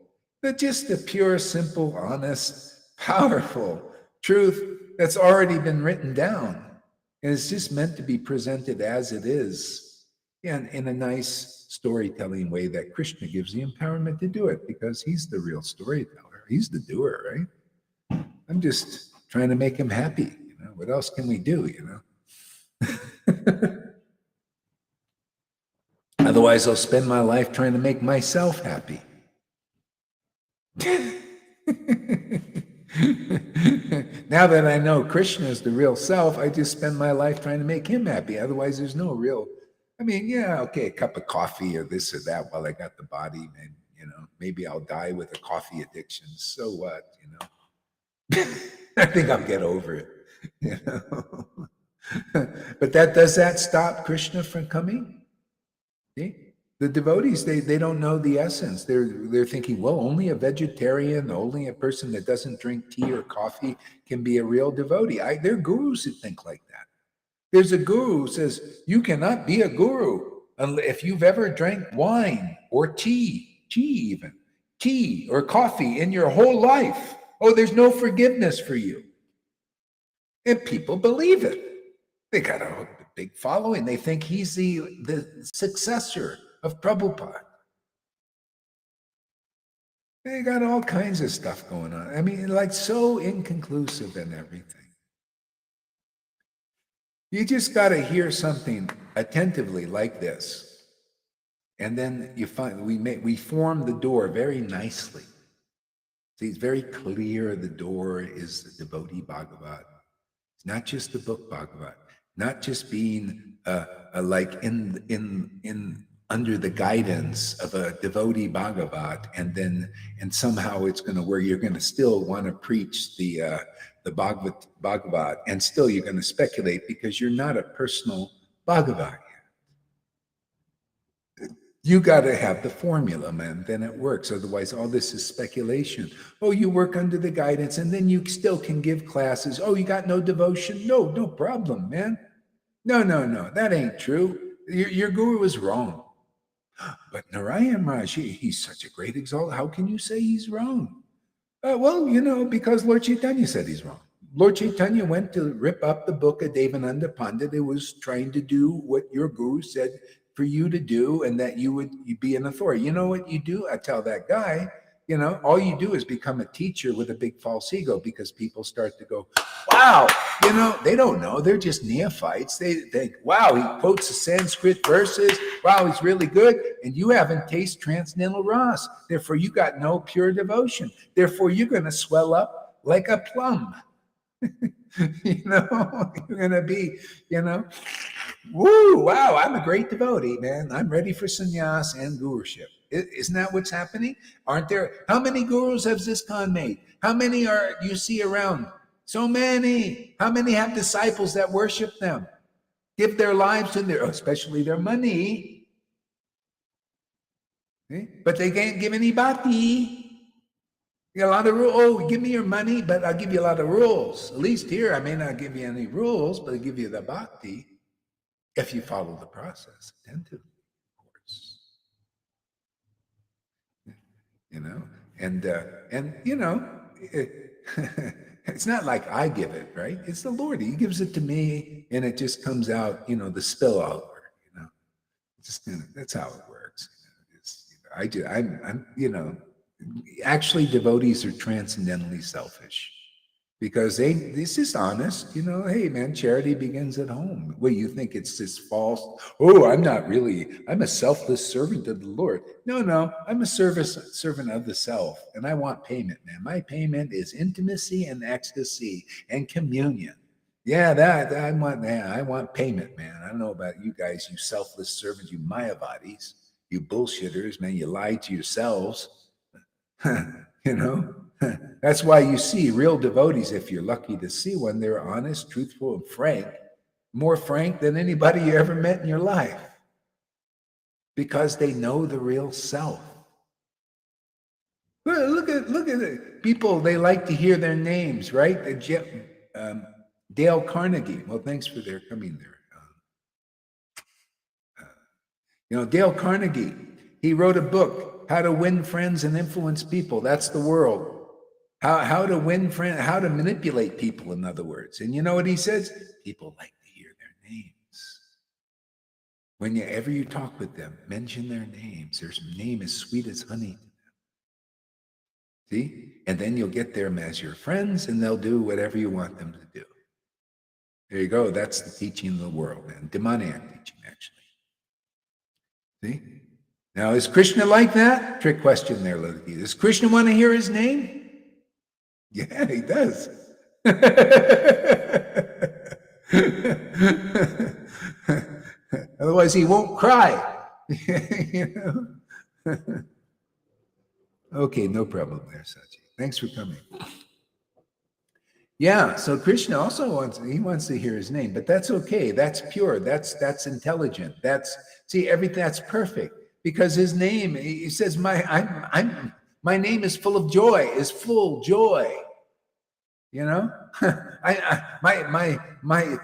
Speaker 1: just the pure, simple, honest, powerful truth that's already been written down And it's just meant to be presented as it is, and in a nice storytelling way that Krishna gives the empowerment to do it, because he's the real storyteller. He's the doer, right? I'm just trying to make him happy. What else can we do, Otherwise, I'll spend my life trying to make myself happy. Now that I know Krishna is the real self, I just spend my life trying to make him happy. Otherwise, there's no real, a cup of coffee or this or that while I got the body, and maybe I'll die with a coffee addiction. So what, I think I'll get over it, But does that stop Krishna from coming? See? The devotees, they don't know the essence. They're thinking, well, only a vegetarian, only a person that doesn't drink tea or coffee can be a real devotee. There are gurus who think like that. There's a guru who says, you cannot be a guru if you've ever drank wine or tea or coffee in your whole life. Oh, there's no forgiveness for you. And people believe it. They got a big following. They think he's the successor of Prabhupada. They got all kinds of stuff going on. Like so inconclusive and everything. You just got to hear something attentively like this. And then you find we form the door very nicely. See, it's very clear the door is the devotee Bhagavat. It's not just the book Bhagavat, not just being like in under the guidance of a devotee Bhagavat, and somehow it's going to where you're going to still want to preach the Bhagavat, and still you're going to speculate because you're not a personal Bhagavat yet. You got to have the formula, man, then it works. Otherwise, all this is speculation. Oh, you work under the guidance, and then you still can give classes. Oh, you got no devotion? No problem, man. No, that ain't true. Your guru is wrong. But Narayan Raj, he's such a great exalted. How can you say he's wrong? Well, because Lord Chaitanya said he's wrong. Lord Chaitanya went to rip up the book of Devananda Pandit. It was trying to do what your guru said for you to do, and that you'd be an authority. You know what you do? I tell that guy, all you do is become a teacher with a big false ego, because people start to go, wow, they don't know. They're just neophytes. They think, wow, he quotes the Sanskrit verses. Wow, he's really good. And you haven't tasted transcendental ras. Therefore, you got no pure devotion. Therefore, you're going to swell up like a plum. You're going to be, woo, wow, I'm a great devotee, man. I'm ready for sannyas and guruship. Isn't that what's happening? Aren't there? How many gurus has ISKCON made? How many are you see around? So many. How many have disciples that worship them? Give their lives to especially their money. Okay? But they can't give any bhakti. You got a lot of rules. Oh, give me your money, but I'll give you a lot of rules. At least here, I may not give you any rules, but I'll give you the bhakti if you follow the process attentively, of course. It's not like I give it, right? It's the Lord. He gives it to me, and it just comes out, the spill out. That's how it works. Actually, devotees are transcendently selfish, because this is honest. Hey, man, charity begins at home. Well, you think it's this false, oh, I'm a selfless servant of the Lord. No, I'm a servant of the self, and I want payment, man. My payment is intimacy and ecstasy and communion. Yeah, I want payment, man. I don't know about you guys, you selfless servants, you Mayavadis, you bullshitters, man, you lie to yourselves. That's why you see real devotees, if you're lucky to see one, they're honest, truthful, and frank, more frank than anybody you ever met in your life, because they know the real self. Look at it. People, they like to hear their names, right? Dale Carnegie. Well, thanks for their coming there. Dale Carnegie, he wrote a book, How to Win Friends and Influence People. That's the world. How to win friends, how to manipulate people, in other words. And you know what he says? People like to hear names. Whenever you talk with them, mention their names. Their name is sweet as honey. See? And then you'll get them as your friends, and they'll do whatever you want them to do. There you go. That's the teaching of the world, man. Demoniac teaching, actually. See? Now, is Krishna like that? Trick question there, Lilith. Does Krishna want to hear his name? Yeah, he does. Otherwise, he won't cry. You know? Okay, no problem there, Sachi. Thanks for coming. Yeah, so Krishna also wants to hear his name, but that's okay. That's pure. That's intelligent. Everything that's perfect, because his name, he says, my name is full of joy, is full joy. You know, my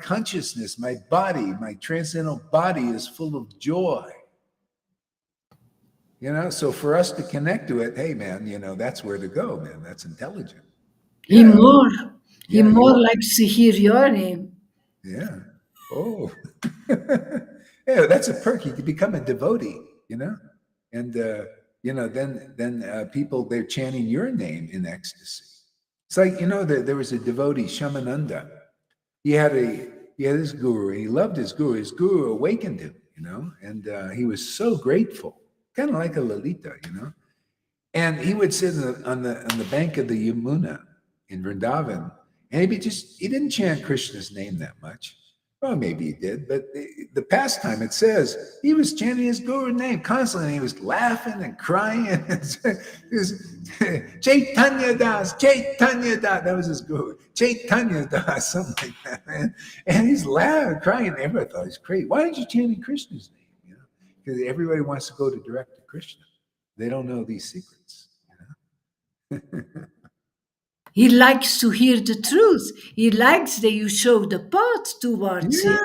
Speaker 1: consciousness, my body, my transcendental body is full of joy. You know, so for us to connect to it, hey man, you know, that's where to go, man. That's intelligent.
Speaker 2: He more likes to hear your name.
Speaker 1: Yeah. Oh. Yeah, that's a perk. You can become a devotee, you know, and you know, then people, they're chanting your name in ecstasy. It's like, you know, there was a devotee, Shamananda. He had his guru, and he loved his guru. His guru awakened him, you know, and he was so grateful. Kind of like a Lalita, you know. And he would sit on the bank of the Yamuna in Vrindavan, and he didn't chant Krishna's name that much. Well, maybe he did, but the pastime, it says he was chanting his guru's name constantly, and he was laughing and crying. It was Chaitanya Das, that was his guru. Chaitanya Das, something like that, man. And he's laughing, crying, and everybody thought he's crazy. Why aren't you chanting Krishna's name? Because everybody wants to go direct to Krishna. They don't know these secrets. You know?
Speaker 2: He likes to hear the truth. He likes that you show the path towards him.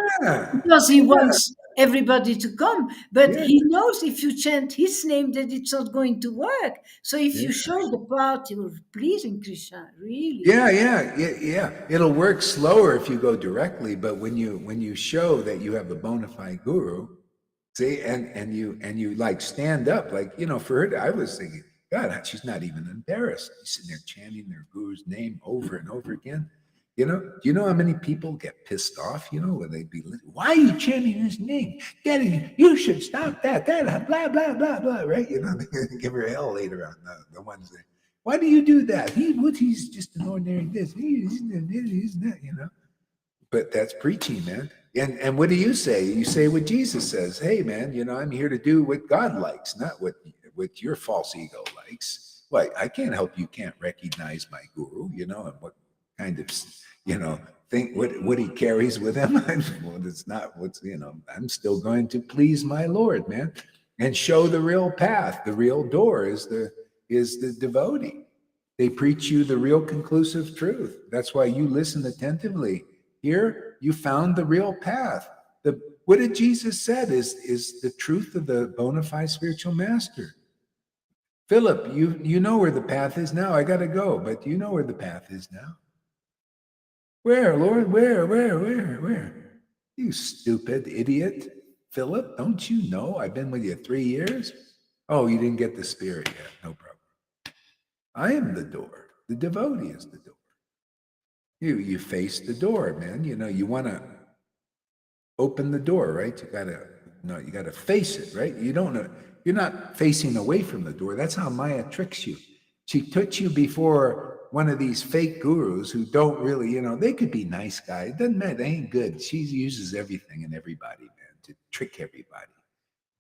Speaker 2: Because he wants everybody to come. But he knows if you chant his name that it's not going to work. So if you show the path, you're pleasing Krishna, really.
Speaker 1: Yeah. It'll work slower if you go directly, but when you show that you have a bona fide guru, see, and you like stand up, like, you know, for her, I was thinking, God, she's not even embarrassed. She's sitting there chanting their guru's name over and over again. You know, do you know how many people get pissed off, you know, when they be, why are you chanting his name? Daddy, you should stop that, blah, blah, blah, blah, right? You know, they give her hell later on, the ones that, why do you do that? He's just an ordinary this, he's that, you know. But that's preaching, man. And what do you say? You say what Jesus says. Hey, man, you know, I'm here to do what God likes, not what your false ego likes. Well, I can't help you can't recognize my guru, you know, and what kind of, you know, think what he carries with him. Well, it's not what's, you know, I'm still going to please my Lord, man, and show the real path. The real door is the devotee. They preach you the real conclusive truth. That's why you listen attentively. Here, you found the real path. What did Jesus said is the truth of the bona fide spiritual master. Philip, you know where the path is now. I got to go, but you know where the path is now. Where, Lord? Where? You stupid idiot. Philip, don't you know I've been with you 3 years? Oh, you didn't get the spirit yet. No problem. I am the door. The devotee is the door. You face the door, man. You know, you want to open the door, right? You gotta face it, right? You don't know. You're not facing away from the door. That's how Maya tricks you. She puts you before one of these fake gurus who don't really, you know, they could be nice guys. It doesn't matter. They ain't good. She uses everything and everybody, man, to trick everybody.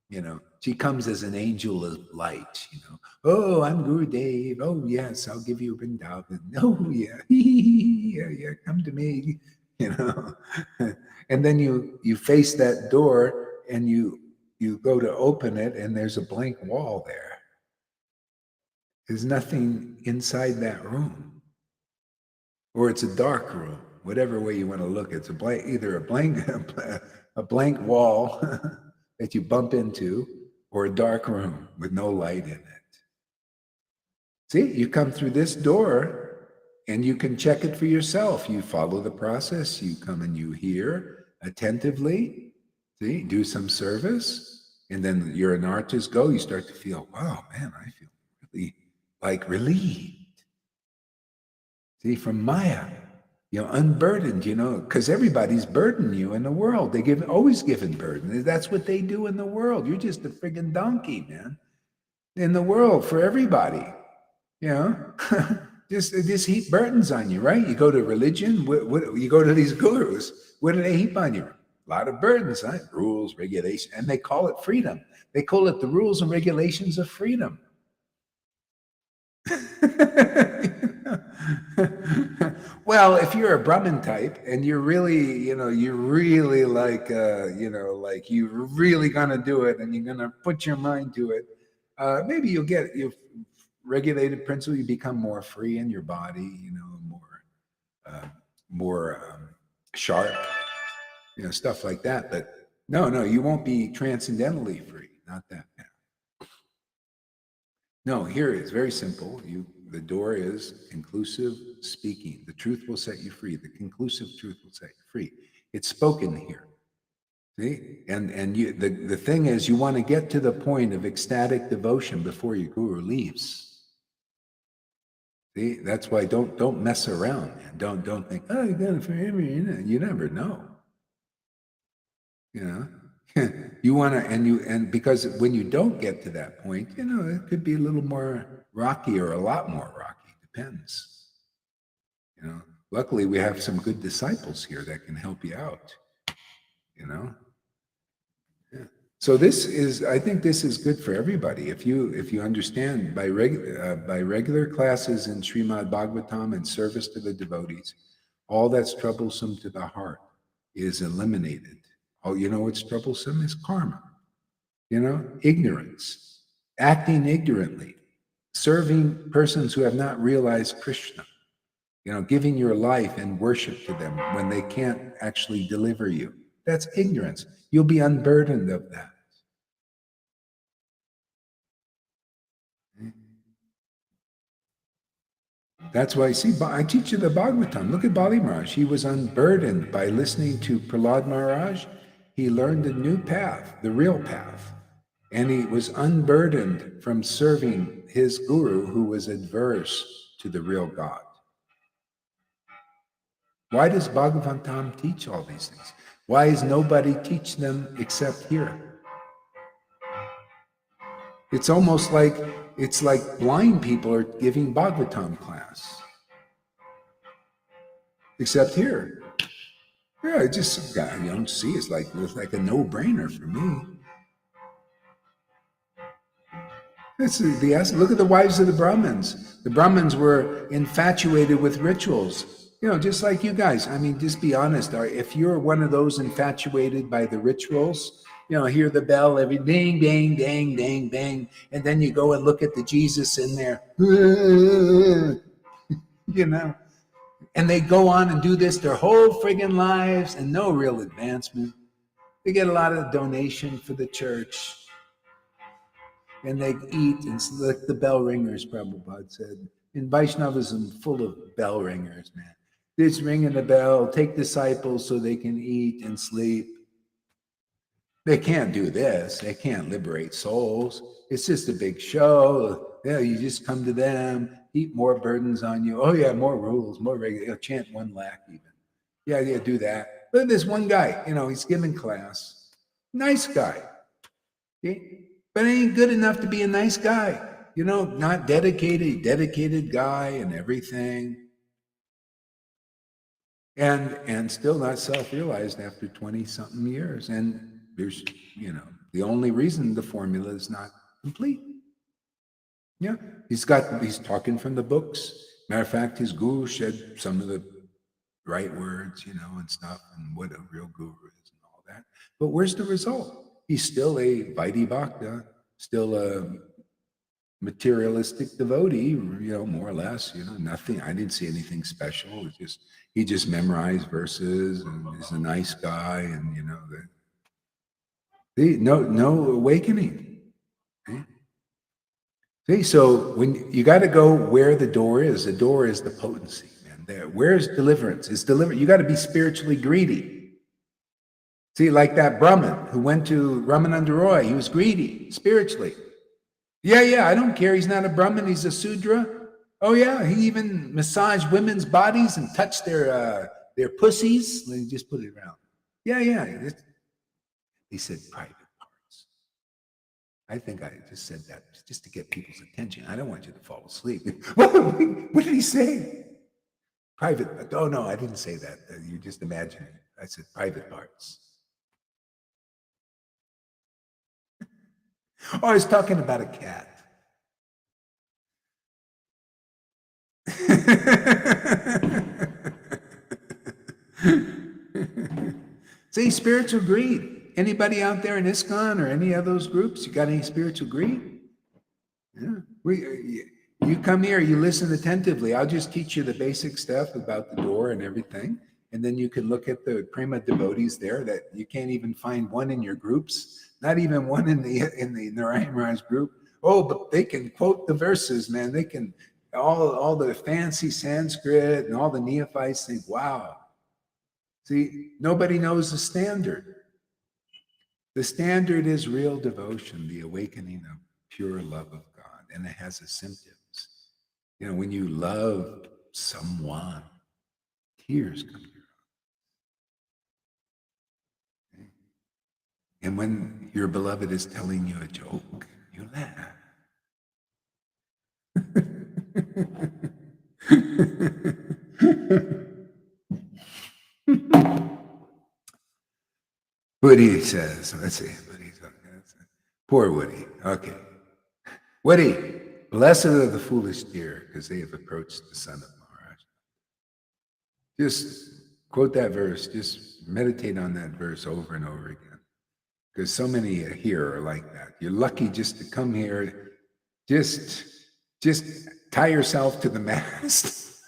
Speaker 1: You know, she comes as an angel of light, you know. Oh, I'm Guru Dev. Oh, yes, I'll give you Vrindavan. Oh, yeah. Yeah, come to me, you know. And then you face that door and you go to open it and there's a blank wall there. There's nothing inside that room. Or it's a dark room, whatever way you want to look. It's either a blank wall that you bump into, or a dark room with no light in it. See, you come through this door and you can check it for yourself. You follow the process, you come and you hear attentively, see, do some service, and then your anartas go, you start to feel, wow, man, I feel really like relieved. See, from Maya, unburdened, because everybody's burdening you in the world. They always given burden. That's what they do in the world. You're just a friggin' donkey, man, in the world for everybody. Just heap burdens on you, right? You go to religion, you go to these gurus, what do they heap on you? A lot of burdens, huh? Rules, regulation, and they call it freedom. They call it the rules and regulations of freedom. Well, if you're a Brahmin type and you're really, you're really like, like you're really gonna do it and you're gonna put your mind to it, maybe you'll get your regulated principle. You become more free in your body, more sharp, stuff like that. But no, you won't be transcendentally free. Not that. No, here it's very simple. The door is conclusive speaking. The truth will set you free. The conclusive truth will set you free. It's spoken here. See? And the thing is, you want to get to the point of ecstatic devotion before your guru leaves. See? That's why don't mess around, man. Don't think, oh, you got it forever. You never know. You want to, and because when you don't get to that point, it could be a little more rocky or a lot more rocky, depends. Luckily we have some good disciples here that can help you out, Yeah. So I think this is good for everybody. If you understand by regular classes in Srimad Bhagavatam and service to the devotees, all that's troublesome to the heart is eliminated. Oh, what's troublesome is karma, ignorance, acting ignorantly, serving persons who have not realized Krishna, giving your life and worship to them when they can't actually deliver you. That's ignorance. You'll be unburdened of that. That's why, see, I teach you the Bhagavatam. Look at Bali Maharaj. He was unburdened by listening to Prahlad Maharaj. He learned a new path, the real path. And he was unburdened from serving his guru who was adverse to the real God. Why does Bhagavatam teach all these things? Why does nobody teach them except here? It's almost like blind people are giving Bhagavatam class. Except here. Yeah, I don't see. It's like a no-brainer for me. Look at the wives of the Brahmins. The Brahmins were infatuated with rituals. Just like you guys. I mean, just be honest. If you're one of those infatuated by the rituals, hear the bell every ding, ding, ding, ding, ding, and then you go and look at the Jesus in there, and they go on and do this their whole friggin' lives and no real advancement. They get a lot of donation for the church. And they eat, and like the bell ringers, Prabhupada said. In Vaishnavism, full of bell ringers, man. Just ringing the bell, take disciples so they can eat and sleep. They can't do this. They can't liberate souls. It's just a big show. Yeah, you just come to them, heap more burdens on you. Oh yeah, more rules, more regular. Chant 1 lakh even. Yeah, do that. Look at this one guy. He's giving class. Nice guy. See? But it ain't good enough to be a nice guy. Not dedicated guy and everything. And still not self-realized after 20-something years. And there's, the only reason the formula is not complete. Yeah, he's talking from the books. Matter of fact, his guru said some of the right words, and stuff, and what a real guru is and all that. But where's the result? He's still a Vaidhi Bhakta, still a materialistic devotee, more or less, nothing. I didn't see anything special. He just memorized verses and is a nice guy, and no awakening. Okay? See, so when you got to go where the door is the potency, man. Where's deliverance? You got to be spiritually greedy. See, like that Brahmin who went to Ramananda Roy, he was greedy spiritually. Yeah, I don't care. He's not a Brahmin, he's a Sudra. Oh, yeah, he even massaged women's bodies and touched their pussies. Let me just put it around. Yeah. He said private parts. I think I just said that just to get people's attention. I don't want you to fall asleep. What did he say? Private. Oh, no, I didn't say that. You're just imagining. I said private parts. Oh, I was talking about a cat. See, spiritual greed. Anybody out there in ISKCON or any of those groups, you got any spiritual greed? Yeah. You come here, you listen attentively. I'll just teach you the basic stuff about the door and everything. And then you can look at the prima devotees there that you can't even find one in your groups, not even one in the Narayan Raj group. Oh, but they can quote the verses, man. They can all the fancy Sanskrit and all the neophytes think, wow. See, nobody knows the standard. The standard is real devotion, the awakening of pure love of God, and it has its symptoms. You know, when you love someone, tears come to your eyes. Okay? And when your beloved is telling you a joke, you laugh. Woody says, let's see, poor Woody. Okay. Woody, blessed are the foolish deer, because they have approached the son of Maharaj. Just quote that verse, just meditate on that verse over and over again. Because so many here are like that. You're lucky just to come here, just tie yourself to the mast.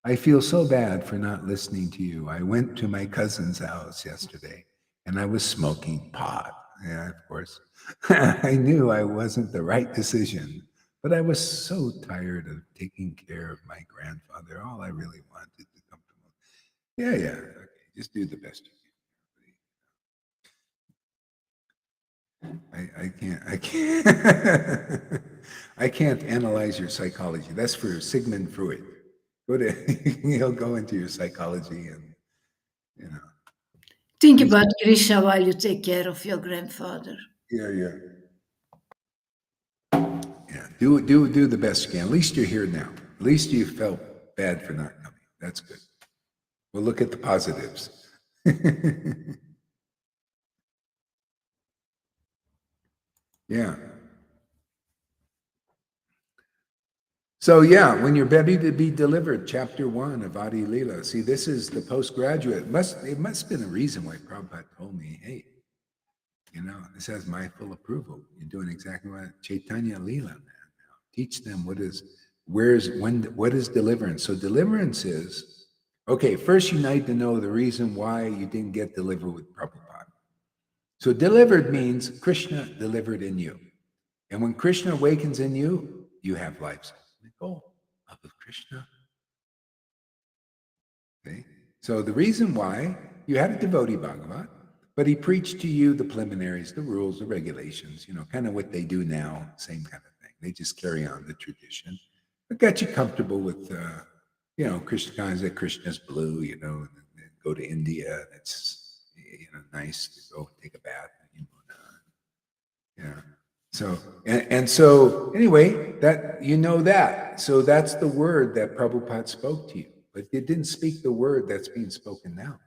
Speaker 1: I feel so bad for not listening to you. I went to my cousin's house yesterday and I was smoking pot. Yeah, of course. I knew I wasn't the right decision, but I was so tired of taking care of my grandfather. All I really wanted to come to him. Yeah, okay. Just do the best you can. I can't analyze your psychology. That's for Sigmund Freud. He'll go into your psychology and, you know.
Speaker 2: Think about Krishna while you take care of your grandfather.
Speaker 1: Yeah. Do the best you can. At least you're here now. At least you felt bad for not coming. That's good. We'll look at the positives. Yeah. So yeah, when you're ready to be delivered, chapter 1 of Adi Leela. See, this is the postgraduate. It must have been a reason why Prabhupada told me, hey, you know, this has my full approval. You're doing exactly what Chaitanya Leela, man. Now, teach them what is deliverance. So deliverance is, okay, first you need to know the reason why you didn't get delivered with Prabhupada. So delivered means Krishna delivered in you. And when Krishna awakens in you, you have life. Goal of Krishna. Okay? So the reason why you had a devotee Bhagavat, but he preached to you the preliminaries, the rules, the regulations, you know, kind of what they do now, same kind of thing. They just carry on the tradition. It got you comfortable with, you know, Krishna's blue, you know, and go to India. And it's, you know, nice to go take a bath. Yeah. So, and so anyway, that, you know that. So that's the word that Prabhupada spoke to you, but it didn't speak the word that's being spoken now.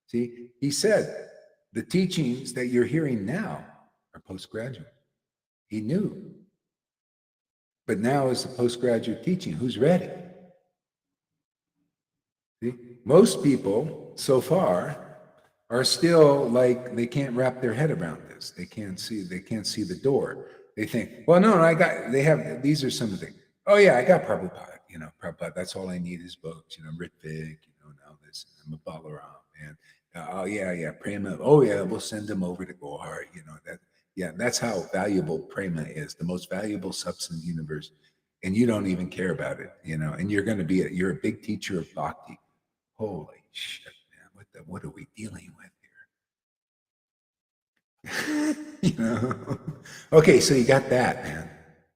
Speaker 1: See, he said, the teachings that you're hearing now are postgraduate. He knew. But now is the postgraduate teaching. Who's ready? See? Most people so far are still like, they can't wrap their head around this. They can't see the door. They think, well, no, these are some of the things. Oh yeah, I got Prabhupada, you know, Prabhupada, that's all I need is books, you know, Ritvik, you know, now this, and Balaram, and oh yeah, Prema, oh yeah, we'll send them over to Gohar, you know, that's how valuable Prema is, the most valuable substance in the universe, and you don't even care about it, you know, and you're a big teacher of bhakti. Holy shit, man, what are we dealing with here? You know? Okay, so you got that, man.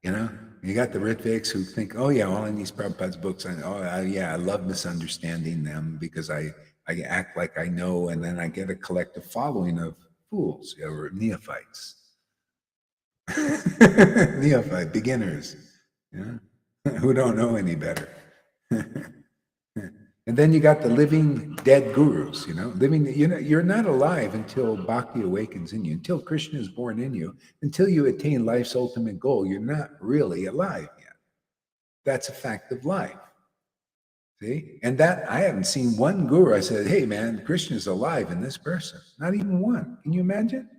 Speaker 1: You know? You got the Ritviks who think, oh yeah, all in these Prabhupada's books, yeah, I love misunderstanding them because I act like I know, and then I get a collective following of fools or neophytes. Neophyte, beginners, you know, who don't know any better. And then you got the living dead gurus, you know, you're not alive until bhakti awakens in you, until Krishna is born in you, until you attain life's ultimate goal. You're not really alive yet. That's a fact of life. See? And that I haven't seen one guru. I said, hey man, Krishna is alive in this person. Not even one. Can you imagine?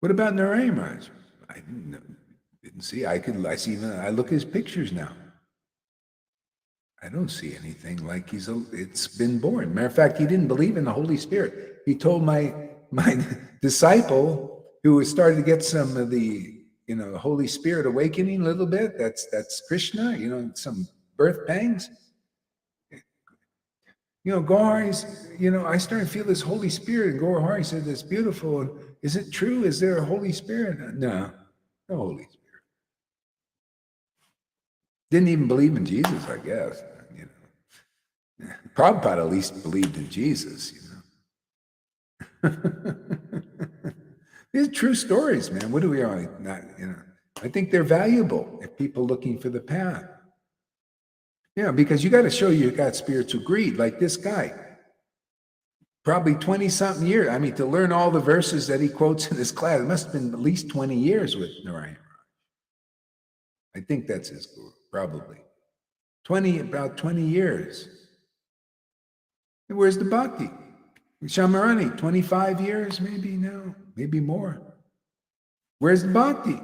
Speaker 1: What about Narayan Maharaj? I didn't see. I look at his pictures now. I don't see anything like it's been born. Matter of fact, he didn't believe in the Holy Spirit. He told my disciple who was starting to get some of the, Holy Spirit awakening a little bit. That's Krishna, some birth pangs. Gaurahari's, I started to feel this Holy Spirit. And Gaurahari said, that's beautiful. And is it true? Is there a Holy Spirit? No Holy Spirit. Didn't even believe in Jesus, I guess. Prabhupada at least believed in Jesus, These are true stories, man. What do we all not, I think they're valuable if people looking for the path. Yeah, because you got to show you got spiritual greed, like this guy. Probably 20-something years. I mean, to learn all the verses that he quotes in his class, it must have been at least 20 years with Narayan. I think that's his guru, probably. About 20 years. And where's the bhakti? Shamarani, 25 years, maybe now, maybe more. Where's the bhakti?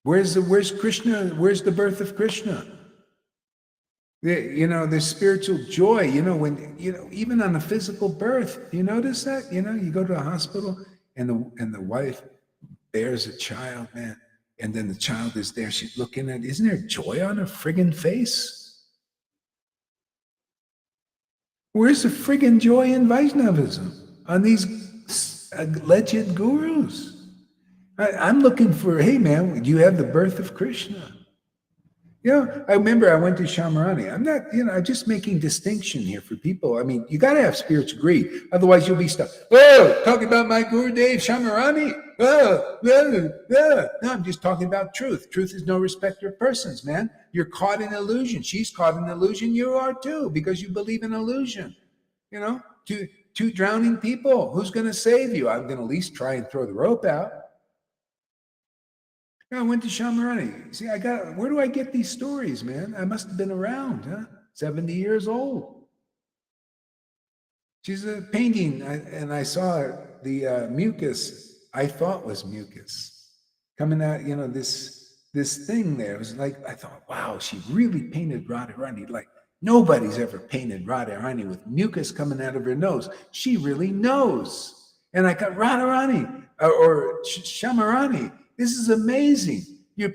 Speaker 1: Where's Krishna? Where's the birth of Krishna? There's spiritual joy, when, even on a physical birth, you notice that? You go to a hospital and the wife bears a child, man, and then the child is there, she's looking at, isn't there joy on her friggin' face? Where's the friggin' joy in Vaishnavism on these alleged gurus? I'm looking for, hey man, do you have the birth of Krishna? I remember I went to Shamarani. I'm not, I'm just making distinction here for people. I mean, you got to have spiritual greed. Otherwise, you'll be stuck. Oh, talking about my Gurudev Shamarani. No, I'm just talking about truth. Truth is no respecter of persons, man. You're caught in illusion. She's caught in illusion. You are too, because you believe in illusion. Two drowning people. Who's going to save you? I'm going to at least try and throw the rope out. I went to Shamarani. See, where do I get these stories, man? I must have been around, 70 years old. She's a painting, and I saw the mucus, I thought was mucus, coming out, this thing there. It was like, I thought, wow, she really painted Radharani. Like, nobody's ever painted Radharani with mucus coming out of her nose. She really knows. And I got Radharani, or Shamarani. This is amazing. You're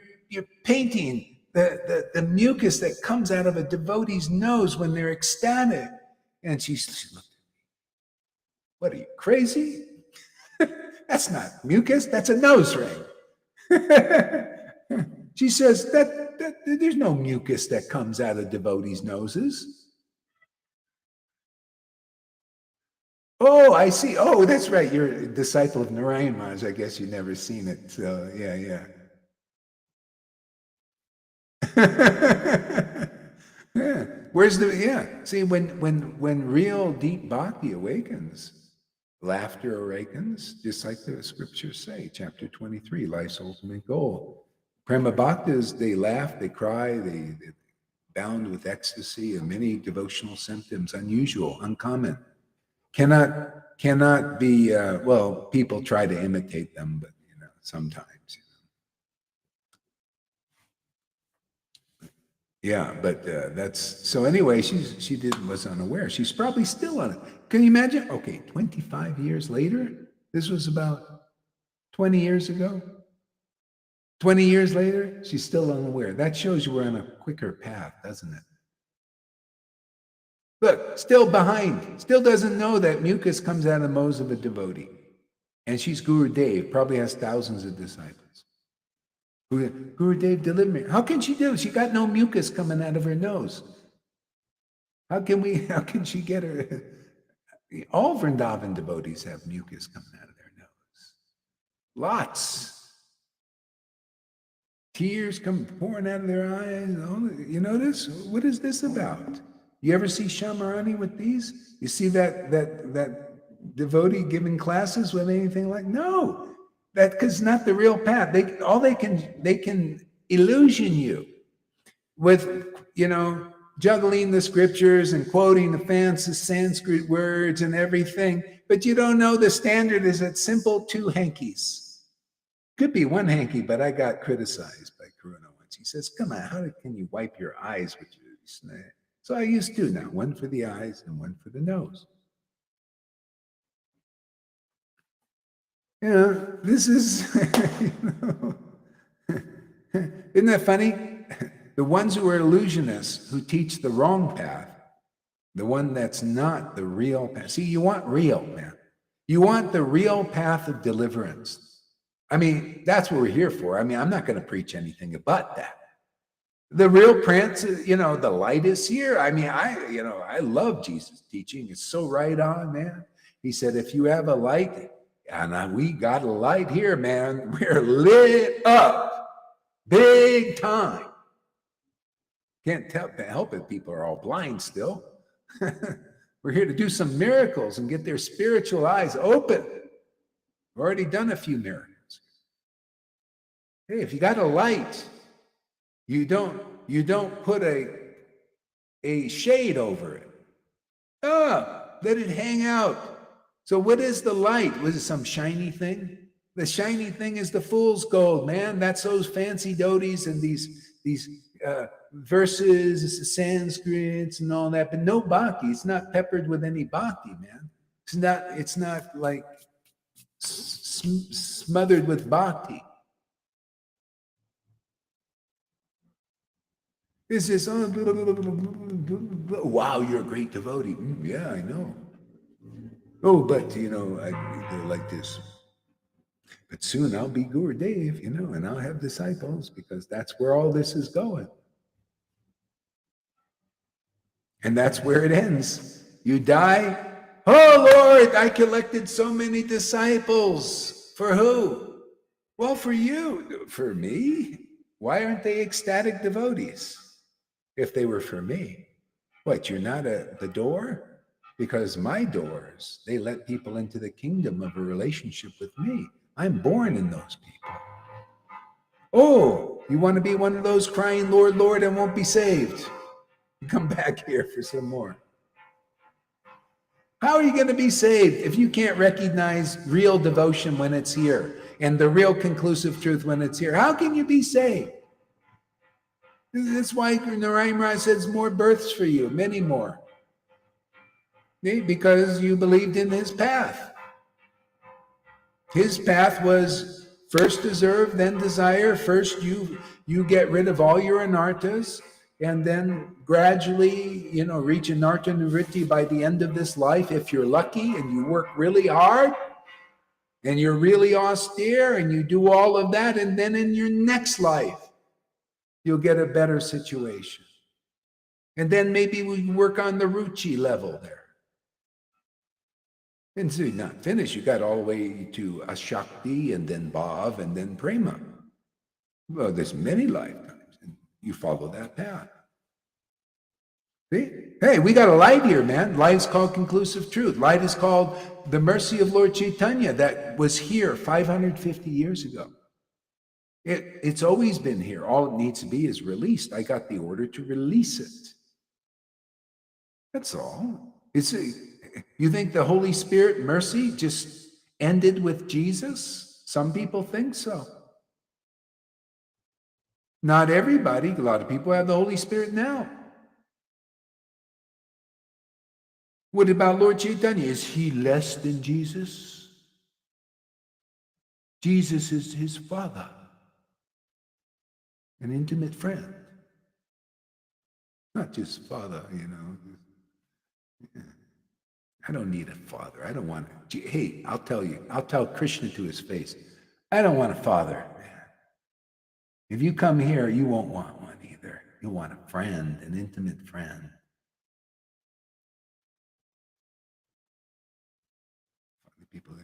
Speaker 1: painting the mucus that comes out of a devotee's nose when they're ecstatic. And she looked at me. What are you, crazy? That's not mucus, that's a nose ring. She says that there's no mucus that comes out of devotees' noses. Oh, I see. Oh, that's right. You're a disciple of Narayan Maharaj. I guess you've never seen it. So, yeah. Yeah. See, when real deep bhakti awakens, laughter awakens, just like the scriptures say, chapter 23, life's ultimate goal. Prema bhaktas, they laugh, they cry, they're bound with ecstasy and many devotional symptoms, unusual, uncommon. Cannot be, people try to imitate them, but, sometimes. Yeah, but that's, so anyway, she was unaware. She's probably still on it. Can you imagine? Okay, 25 years later, this was about 20 years ago. 20 years later, she's still unaware. That shows you we're on a quicker path, doesn't it? Look, still behind. Still doesn't know that mucus comes out of the nose of a devotee. And she's Guru Dev, probably has thousands of disciples. Guru Dev, deliver me. How can she do it? She got no mucus coming out of her nose. How can she get her? All Vrindavan devotees have mucus coming out of their nose. Lots. Tears come pouring out of their eyes. Oh, you notice? What is this about? You ever see Shamarani with these? You see that devotee giving classes with anything like? No, that because not the real path. They can illusion you with juggling the scriptures and quoting the fancy Sanskrit words and everything, but you don't know the standard is that simple 2 hankies. Could be 1 hanky, but I got criticized by Karuna once. He says, come on, how can you wipe your eyes with your snake? So I used 2 now, 1 for the eyes and 1 for the nose. This is, isn't that funny? The ones who are illusionists, who teach the wrong path, the one that's not the real path. See, you want real, man. You want the real path of deliverance. I mean, that's what we're here for. I mean, I'm not going to preach anything but that. The real prince, the light is here. I mean, I love Jesus' teaching. It's so right on, man. He said, if you have a light, and we got a light here, man, we're lit up big time. Can't help it. People are all blind still. We're here to do some miracles and get their spiritual eyes open. We've already done a few miracles. Hey, if you got a light, you don't put a shade over it. Let it hang out. So what is the light? Was it some shiny thing? The shiny thing is the fool's gold, man. That's those fancy devotees and these verses, Sanskrits and all that, but no bhakti. It's not peppered with any bhakti, man. It's not like smothered with bhakti. It's just, wow, you're a great devotee. Yeah, I know. Oh, but, I like this. But soon I'll be Guru Dev, and I'll have disciples because that's where all this is going. And that's where it ends. You die. Oh, Lord, I collected so many disciples. For who? Well, for you. For me? Why aren't they ecstatic devotees? If they were for me. What, you're not at the door? Because my doors, they let people into the kingdom of a relationship with me. I'm born in those people. Oh, you want to be one of those crying, Lord, Lord, and won't be saved? Come back here for some more. How are you going to be saved if you can't recognize real devotion when it's here and the real conclusive truth when it's here? How can you be saved? That's why Narayan Raj says more births for you, many more. Because you believed in his path. His path was first deserve, then desire. First you get rid of all your anarthas, and then gradually, reach anartha nivritti by the end of this life if you're lucky and you work really hard and you're really austere and you do all of that, and then in your next life you'll get a better situation. And then maybe we work on the ruchi level there. And so you're not finished. You got all the way to Ashakti and then Bhav and then Prema. Well, there's many lifetimes, and you follow that path. See? Hey, we got a light here, man. Light is called conclusive truth. Light is called the mercy of Lord Chaitanya that was here 550 years ago. It's always been here. All it needs to be is released. I got the order to release it. That's all. You think the Holy Spirit mercy just ended with Jesus? Some people think so. Not everybody. A lot of people have the Holy Spirit now. What about Lord Chaitanya? Is he less than Jesus? Jesus is his father, an intimate friend. Not just father, I don't need a father. I don't want to. Hey, I'll tell Krishna to his face, I don't want a father. If you come here, you won't want one either. You'll want a friend, an intimate friend. People,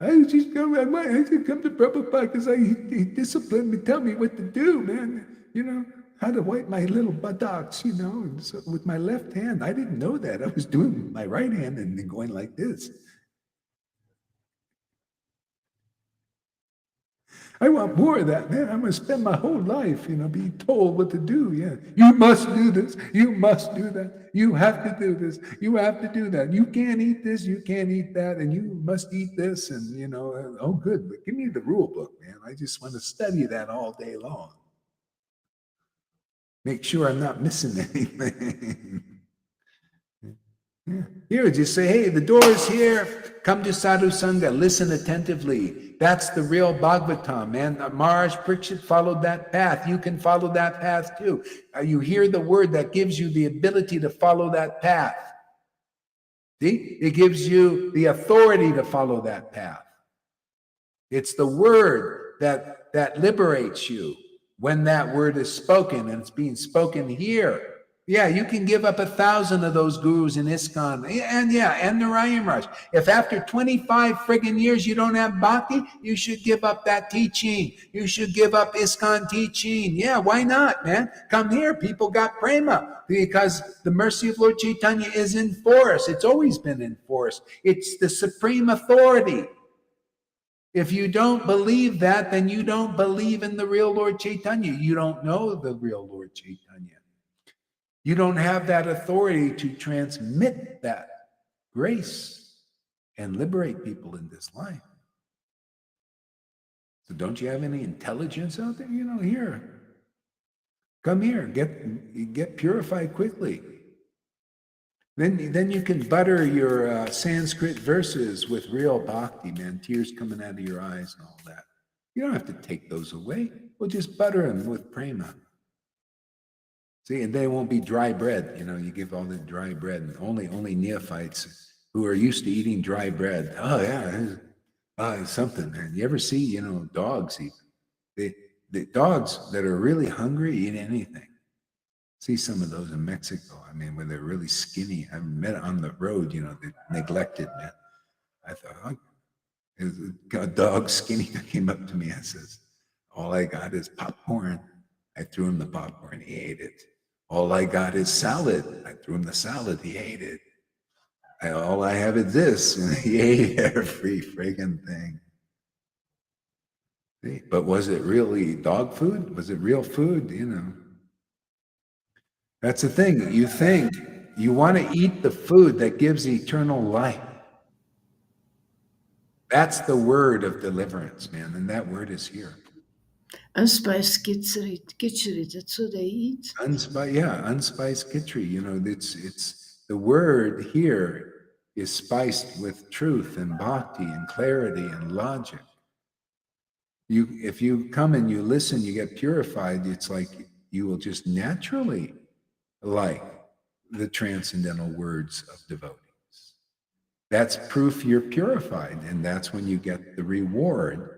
Speaker 1: I just come to Prabhupada because he disciplined me, tell me what to do, man. How to wipe my little buttocks, and so with my left hand. I didn't know that. I was doing my right hand and then going like this. I want more of that, man. I'm going to spend my whole life, being told what to do. Yeah. You must do this. You must do that. You have to do this. You have to do that. You can't eat this. You can't eat that. And you must eat this. And, oh, good. But give me the rule book, man. I just want to study that all day long. Make sure I'm not missing anything. Yeah. Here, just say, hey, the door is here. Come to Sadhu Sangha. Listen attentively. That's the real Bhagavatam, man. Maharaj Parikshit followed that path. You can follow that path too. You hear the word that gives you the ability to follow that path. See? It gives you the authority to follow that path. It's the word that liberates you when that word is spoken, and it's being spoken here. Yeah, you can give up 1,000 of those gurus in ISKCON, and Narayan Raj. If after 25 friggin' years you don't have bhakti, you should give up that teaching. You should give up ISKCON teaching. Yeah, why not, man? Come here. People got prema because the mercy of Lord Chaitanya is in force. It's always been in force. It's the supreme authority. If you don't believe that, then you don't believe in the real Lord Chaitanya. You don't know the real Lord Chaitanya. You don't have that authority to transmit that grace and liberate people in this life. So don't you have any intelligence out there? Here. Come here. Get purified quickly. Then you can butter your Sanskrit verses with real bhakti, man. Tears coming out of your eyes and all that. You don't have to take those away. We'll just butter them with prema. See, and they won't be dry bread. You give all the dry bread, and only neophytes who are used to eating dry bread. Oh yeah, it's something, man. You ever see, dogs eat? The dogs that are really hungry eat anything. See some of those in Mexico. I mean, when they're really skinny. I met on the road. They're neglected, man. I thought, a dog skinny that came up to me. I says, all I got is popcorn. I threw him the popcorn. He ate it. All I got is salad. I threw him the salad. He ate it. All I have is this. And he ate every friggin' thing. See? But was it really dog food? Was it real food? That's the thing. You think you want to eat the food that gives eternal life. That's the word of deliverance, man. And that word is here.
Speaker 2: Unspiced kitchery, that's what they eat.
Speaker 1: Unspiced kitchery. It's the word here is spiced with truth and bhakti and clarity and logic. If you come and you listen, you get purified. It's like you will just naturally like the transcendental words of devotees. That's proof you're purified, and that's when you get the reward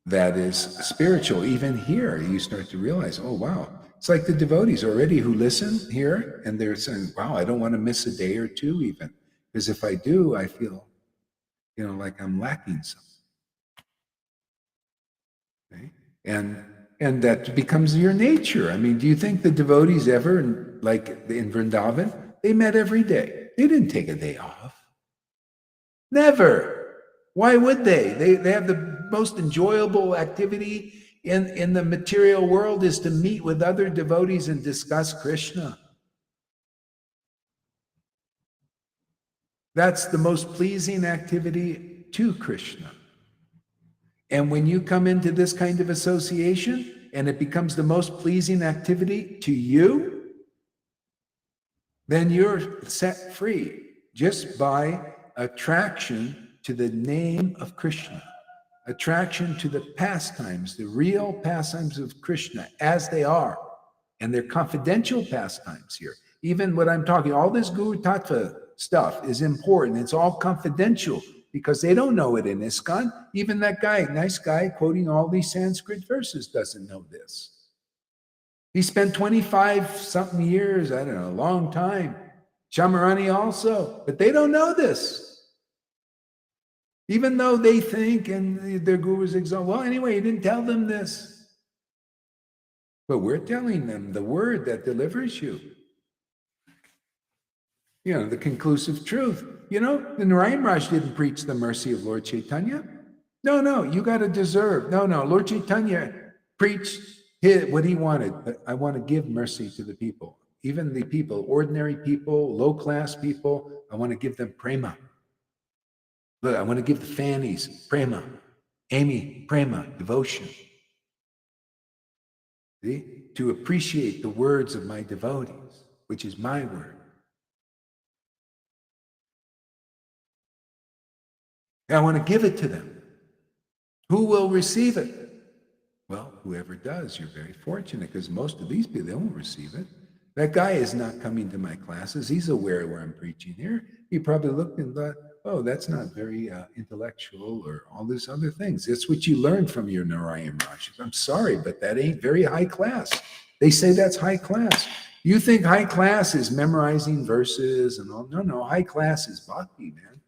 Speaker 1: that is spiritual. Even here, you start to realize, oh, wow. It's like the devotees already who listen here, and they're saying, wow, I don't want to miss a day or two even. Because if I do, I feel, like I'm lacking something. Okay? And that becomes your nature. I mean, do you think the devotees ever, like in Vrindavan, they met every day? They didn't take a day off. Never. Why would they? They have the most enjoyable activity in the material world is to meet with other devotees and discuss Krishna. That's the most pleasing activity to Krishna. And when you come into this kind of association and it becomes the most pleasing activity to you, then you're set free just by attraction to the name of Krishna, attraction to the pastimes, the real pastimes of Krishna as they are. And they're confidential pastimes here. Even what I'm talking, all this Guru Tattva stuff is important. It's all confidential because they don't know it in ISKCON. Even that guy, nice guy, quoting all these Sanskrit verses doesn't know this. He spent 25 something years, I don't know, a long time. Shamarani also, but they don't know this. Even though they think and their gurus exalt, well, anyway, he didn't tell them this. But we're telling them the word that delivers you. You know, the conclusive truth. You know, the Narayan Raj didn't preach the mercy of Lord Chaitanya. No, you got to deserve. No, Lord Chaitanya preached what he wanted. But I want to give mercy to the people. Even the people, ordinary people, low-class people, I want to give them prema. Look, I want to give the fannies prema. Amy, prema, devotion. See? To appreciate the words of my devotees, which is my word. And I want to give it to them. Who will receive it? Well, whoever does, you're very fortunate, because most of these people, they won't receive it. That guy is not coming to my classes. He's aware where I'm preaching here. He probably looked and thought, oh, that's not very intellectual, or all these other things. That's what you learned from your Narayan Raj. I'm sorry, but that ain't very high class. They say that's high class. You think high class is memorizing verses and all? No, high class is bhakti, man.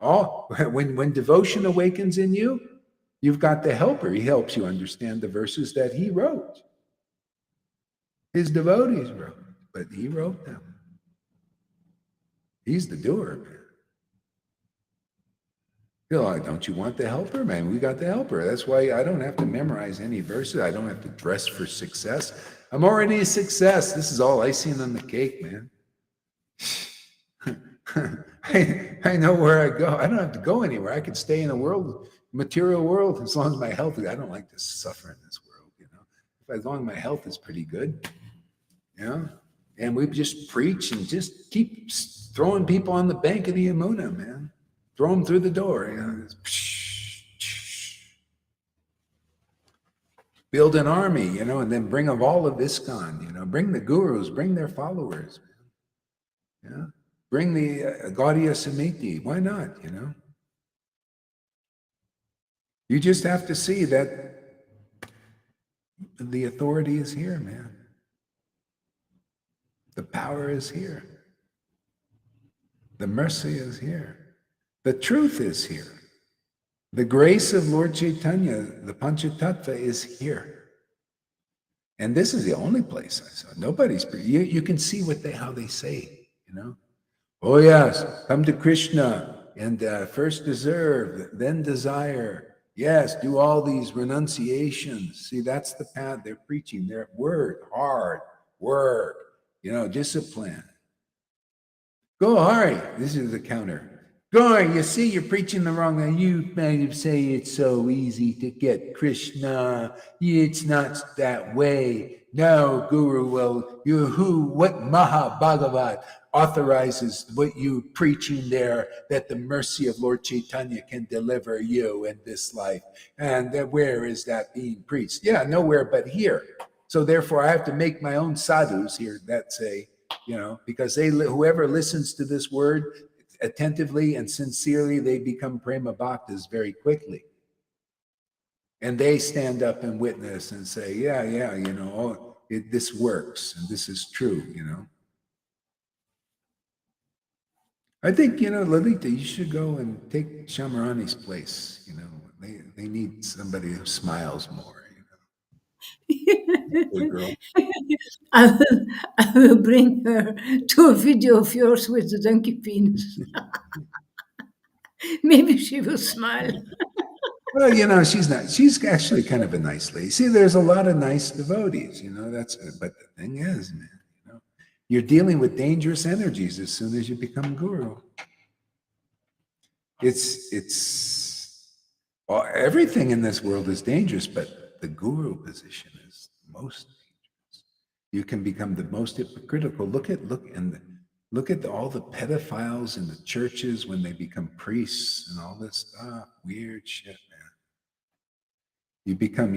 Speaker 1: Oh, when devotion awakens in you, you've got the helper. He helps you understand the verses that he wrote. His devotees wrote, but he wrote them. He's the doer, man. You're like, don't you want the helper? Man, we got the helper. That's why I don't have to memorize any verses. I don't have to dress for success. I'm already a success. This is all icing on the cake, man. I know where I go. I don't have to go anywhere. I could stay in a world, material world, as long as my health is. I don't like to suffer in this world, you know. As long as my health is pretty good, you know. And we just preach and just keep throwing people on the bank of the Yamuna, man. Throw them through the door, you know. Build an army, you know, and then bring of all of ISKCON, you know. Bring the gurus, bring their followers, man. Yeah. Bring the Gaudiya Samiti. Why not, you know? You just have to see that the authority is here, man. The power is here. The mercy is here. The truth is here. The grace of Lord Chaitanya, the Panchatattva, is here. And this is the only place I saw. Nobody's, you can see how they say, you know? Oh yes, come to Krishna and first deserve, then desire. Yes, do all these renunciations. See, that's the path they're preaching. Their word, hard, work, you know, discipline. Go, Hari. This is the counter. Go, you see, you're preaching the wrong thing. You say it's so easy to get Krishna. It's not that way. No, Guru, well, what Maha Bhagavat authorizes what you preaching there, that the mercy of Lord Chaitanya can deliver you in this life. And where is that being preached? Yeah, nowhere but here. So therefore, I have to make my own sadhus here that say, you know, because whoever listens to this word attentively and sincerely, they become prema bhaktas very quickly. And they stand up and witness and say, yeah, you know, this works and this is true, you know. I think, you know, Lalita, you should go and take Shamarani's place. You know, they need somebody who smiles more, you know. Good girl.
Speaker 2: I will bring her to a video of yours with the donkey penis. Maybe she will smile.
Speaker 1: Well, you know, she's actually kind of a nice lady. See, there's a lot of nice devotees, you know, but the thing is, man, you know, you're dealing with dangerous energies as soon as you become guru. Well, everything in this world is dangerous, but the guru position is most dangerous. You can become the most hypocritical. Look at all the pedophiles in the churches when they become priests and all this stuff. Weird shit, man. You become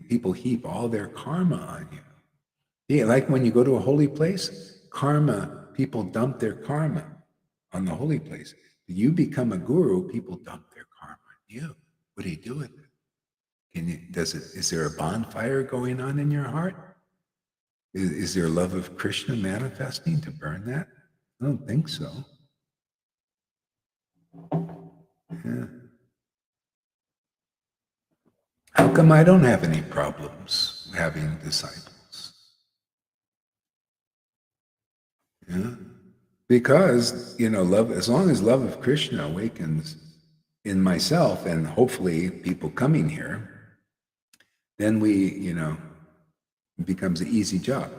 Speaker 1: people heap all their karma on you. Yeah, like when you go to a holy place, karma, people dump their karma on the holy place. You become a guru, people dump their karma on you. What do you do with it? Is there a bonfire going on in your heart? Is there love of Krishna manifesting to burn that? I don't think so. Yeah. How come I don't have any problems having disciples? Yeah. Because, love, as long as love of Krishna awakens in myself and hopefully people coming here, then it becomes an easy job.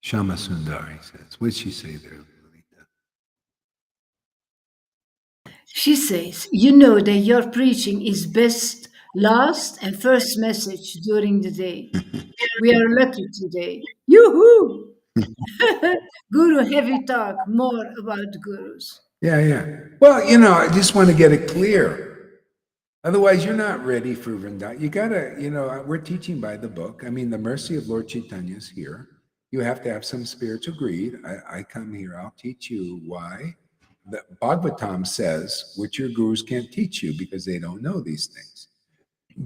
Speaker 1: Shama Sundari says, what did she say there, Lolita?
Speaker 2: She says, you know that your preaching is best last and first message during the day. We are lucky today. Yoo-hoo! Guru heavy talk, more about gurus.
Speaker 1: Yeah. Well, I just want to get it clear. Otherwise, you're not ready for Vrindavan. You gotta, we're teaching by the book. I mean, the mercy of Lord Chaitanya is here. You have to have some spiritual greed. I come here, I'll teach you why. The Bhagavatam says, which your gurus can't teach you because they don't know these things.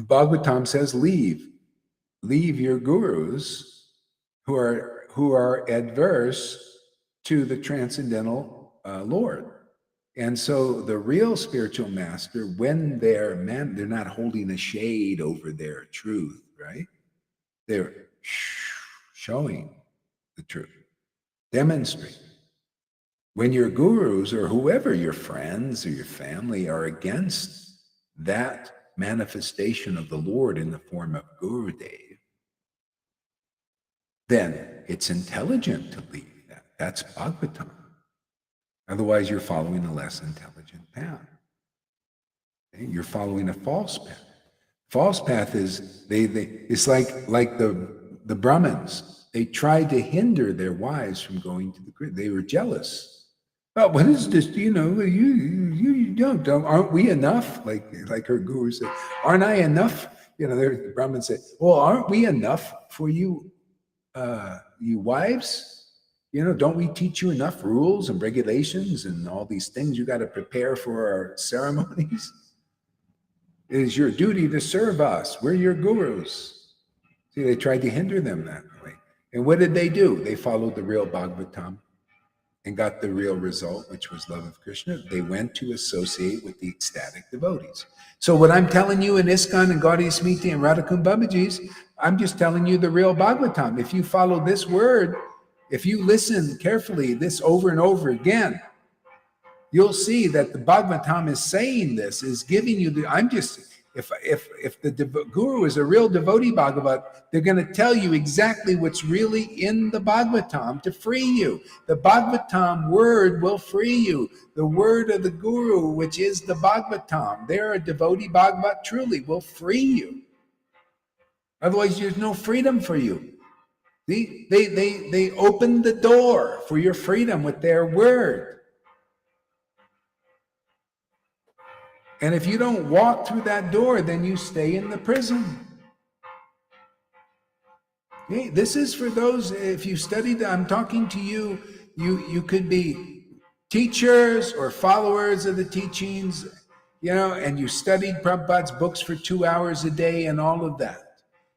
Speaker 1: Bhagavatam says, leave your gurus who are adverse to the transcendental Lord. And so the real spiritual master, when they're not holding a shade over their truth, right? They're showing the truth, demonstrating. When your gurus or whoever, your friends or your family, are against that manifestation of the Lord in the form of Gurudev, then it's intelligent to leave that. That's Bhagavatam. Otherwise, you're following a less intelligent path. Okay? You're following a false path. False path is it's like the Brahmins. They tried to hinder their wives from going to the grid. They were jealous. Oh, what is this? You don't. Aren't we enough? Like her guru said, aren't I enough? The Brahmin said, well, aren't we enough for you, you wives? Don't we teach you enough rules and regulations and all these things you got to prepare for our ceremonies? It is your duty to serve us. We're your gurus. See, they tried to hinder them that way. And what did they do? They followed the real Bhagavatam and got the real result, which was love of Krishna. They went to associate with the ecstatic devotees. So what I'm telling you in ISKCON and Gaudiya Smriti and Radhakund Babaji's, I'm just telling you the real Bhagavatam. If you follow this word, if you listen carefully this over and over again, you'll see that the Bhagavatam is saying this, is giving you if the guru is a real devotee Bhagavat, they're going to tell you exactly what's really in the Bhagavatam to free you. The Bhagavatam word will free you. The word of the guru, which is the Bhagavatam, they're a devotee Bhagavat, truly will free you. Otherwise, there's no freedom for you. They opened the door for your freedom with their word. And if you don't walk through that door, then you stay in the prison. Okay? This is for those, if you studied, I'm talking to you, you could be teachers or followers of the teachings, and you studied Prabhupada's books for 2 hours a day and all of that.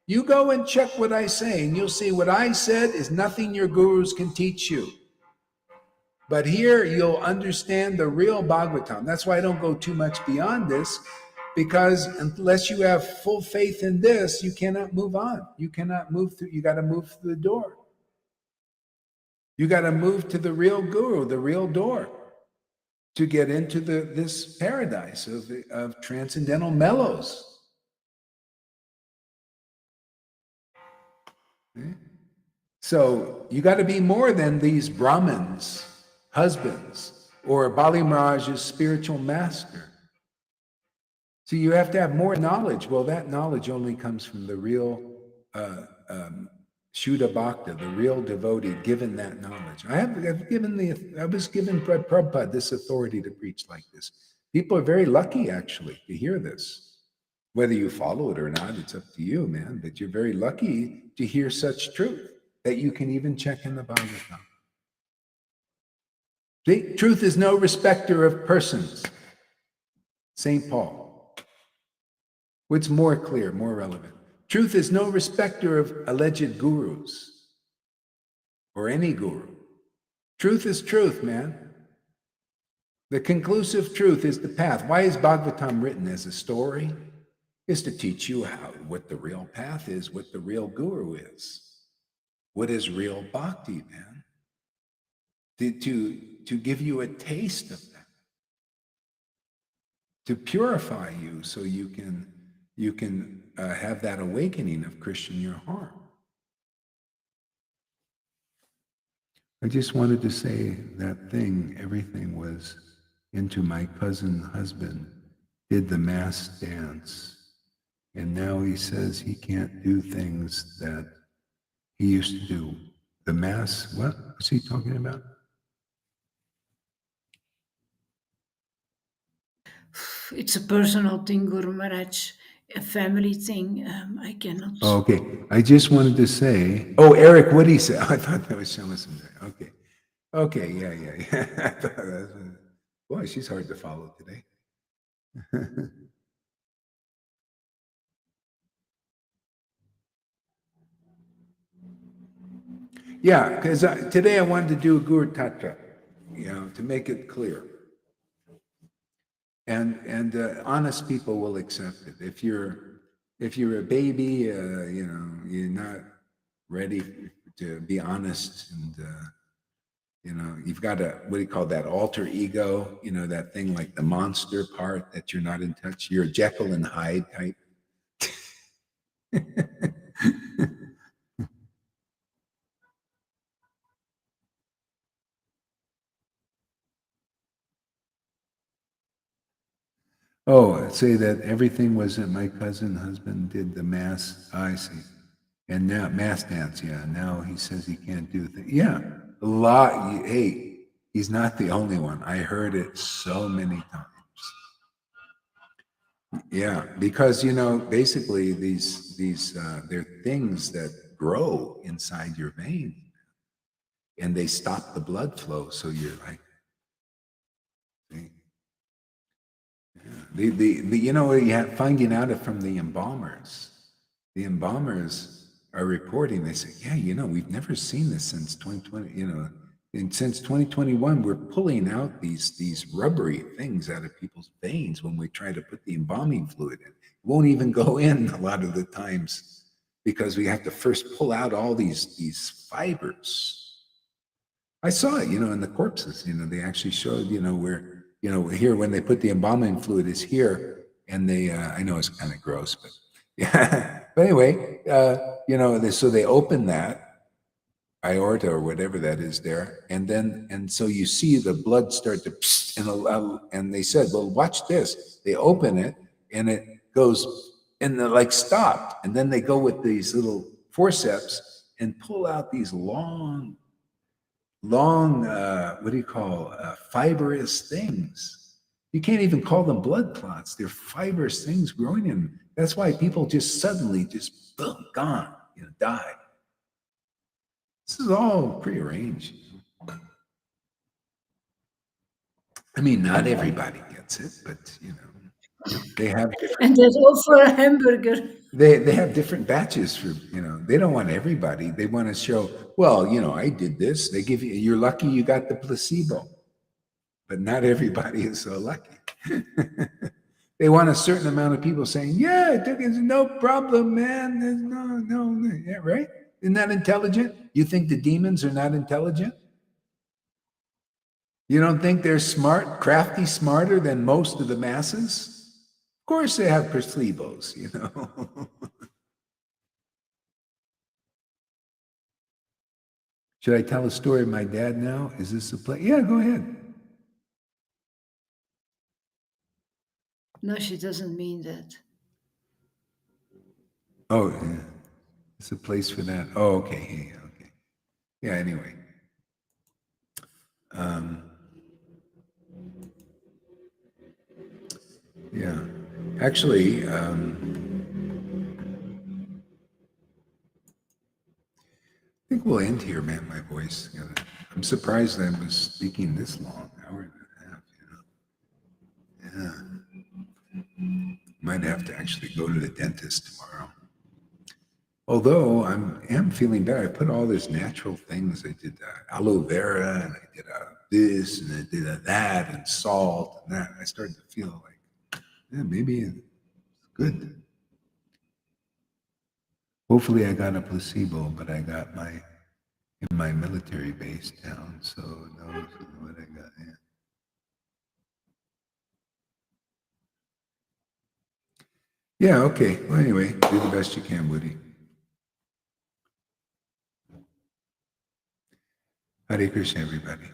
Speaker 1: You go and check what I say, and you'll see what I said is nothing your gurus can teach you. But here you'll understand the real Bhagavatam. That's why I don't go too much beyond this, because unless you have full faith in this, you cannot move on. You cannot move through. You got to move through the door. You got to move to the real guru, the real door, to get into this paradise of transcendental mellows. Okay? So you got to be more than these Brahmins, husbands, or Bali Maharaj's spiritual master. So you have to have more knowledge. Well, that knowledge only comes from the real Shuddha Bhakta, the real devotee, given that knowledge. I was given Prabhupada this authority to preach like this. People are very lucky, actually, to hear this. Whether you follow it or not, it's up to you, man. But you're very lucky to hear such truth. that you can even check in the Bhagavatam. See, truth is no respecter of persons. St. Paul. What's more clear, more relevant? Truth is no respecter of alleged gurus or any guru. Truth is truth, man. The conclusive truth is the path. Why is Bhagavatam written as a story? Is to teach you what the real path is, what the real guru is. What is real bhakti, man? To give you a taste of that. To purify you so you can have that awakening of Krishna in your heart. I just wanted to say that thing, everything was into my cousin husband, did the mass dance. And now he says he can't do things that he used to do. The mass, what was he talking about?
Speaker 2: It's a personal thing, Guru Maharaj, a family thing. I cannot.
Speaker 1: Oh, okay. I just wanted to say, Eric, what did he say? I thought that was Shama Sundari. Okay. Okay, yeah. I thought that was, boy, she's hard to follow today. Yeah, because today I wanted to do a Guru Tatra, to make it clear. And honest people will accept it. If you're a baby, you're not ready to be honest, and you've got what do you call that, alter ego? That thing like the monster part that you're not in touch. You're a Jekyll and Hyde type. Say that everything was that my cousin husband did the mass. I see. And now mass dance, yeah. Now he says he can't do things. Yeah, a lot. Hey, he's not the only one. I heard it so many times. Yeah, because basically these they're things that grow inside your vein, and they stop the blood flow. So you're like, see? Yeah. Finding out it from the embalmers. The embalmers are reporting. They say, yeah, we've never seen this since 2020. And since 2021, we're pulling out these rubbery things out of people's veins when we try to put the embalming fluid in. It won't even go in a lot of the times because we have to first pull out all these fibers. I saw it, in the corpses. They actually showed, where, here when they put the embalming fluid is here, and they, I know it's kind of gross, but yeah. But anyway, so they open that aorta or whatever that is there, and so you see the blood start to, and they said, well, watch this. They open it, and it goes, and they're like stopped, and then they go with these little forceps and pull out these long, what do you call, fibrous things. You can't even call them blood clots. They're fibrous things growing in them. That's why people just suddenly boom, gone, die. This is all prearranged. I mean, not everybody gets it, but they have different.
Speaker 2: And that's all for a hamburger.
Speaker 1: They have different batches for, they don't want everybody. They want to show, well, I did this. They give you're lucky you got the placebo, but not everybody is so lucky. They want a certain amount of people saying, yeah, there's no problem, man. There's no, yeah, right? Isn't that intelligent? You think the demons are not intelligent? You don't think they're smart, crafty, smarter than most of the masses? Of course they have placebos, Should I tell a story of my dad now? Is this a place? Yeah, go ahead.
Speaker 2: No, she doesn't mean that.
Speaker 1: Oh, yeah. It's a place for that. Oh, okay. Yeah, okay. Yeah, anyway. Yeah. Actually, I think think we'll end here, man. My voice. I'm surprised I was speaking this long, hour and a half. Yeah. Might have to actually go to the dentist tomorrow. Although am feeling better. I put all these natural things. I did aloe vera, and I did this, and I did that, and salt, and that. I started to feel like, yeah, maybe it's good. Hopefully, I got a placebo, but I got in my military base town, so who knows what I got. Yeah. Yeah. Okay. Well, anyway, do the best you can, Woody. Hare Krishna, everybody.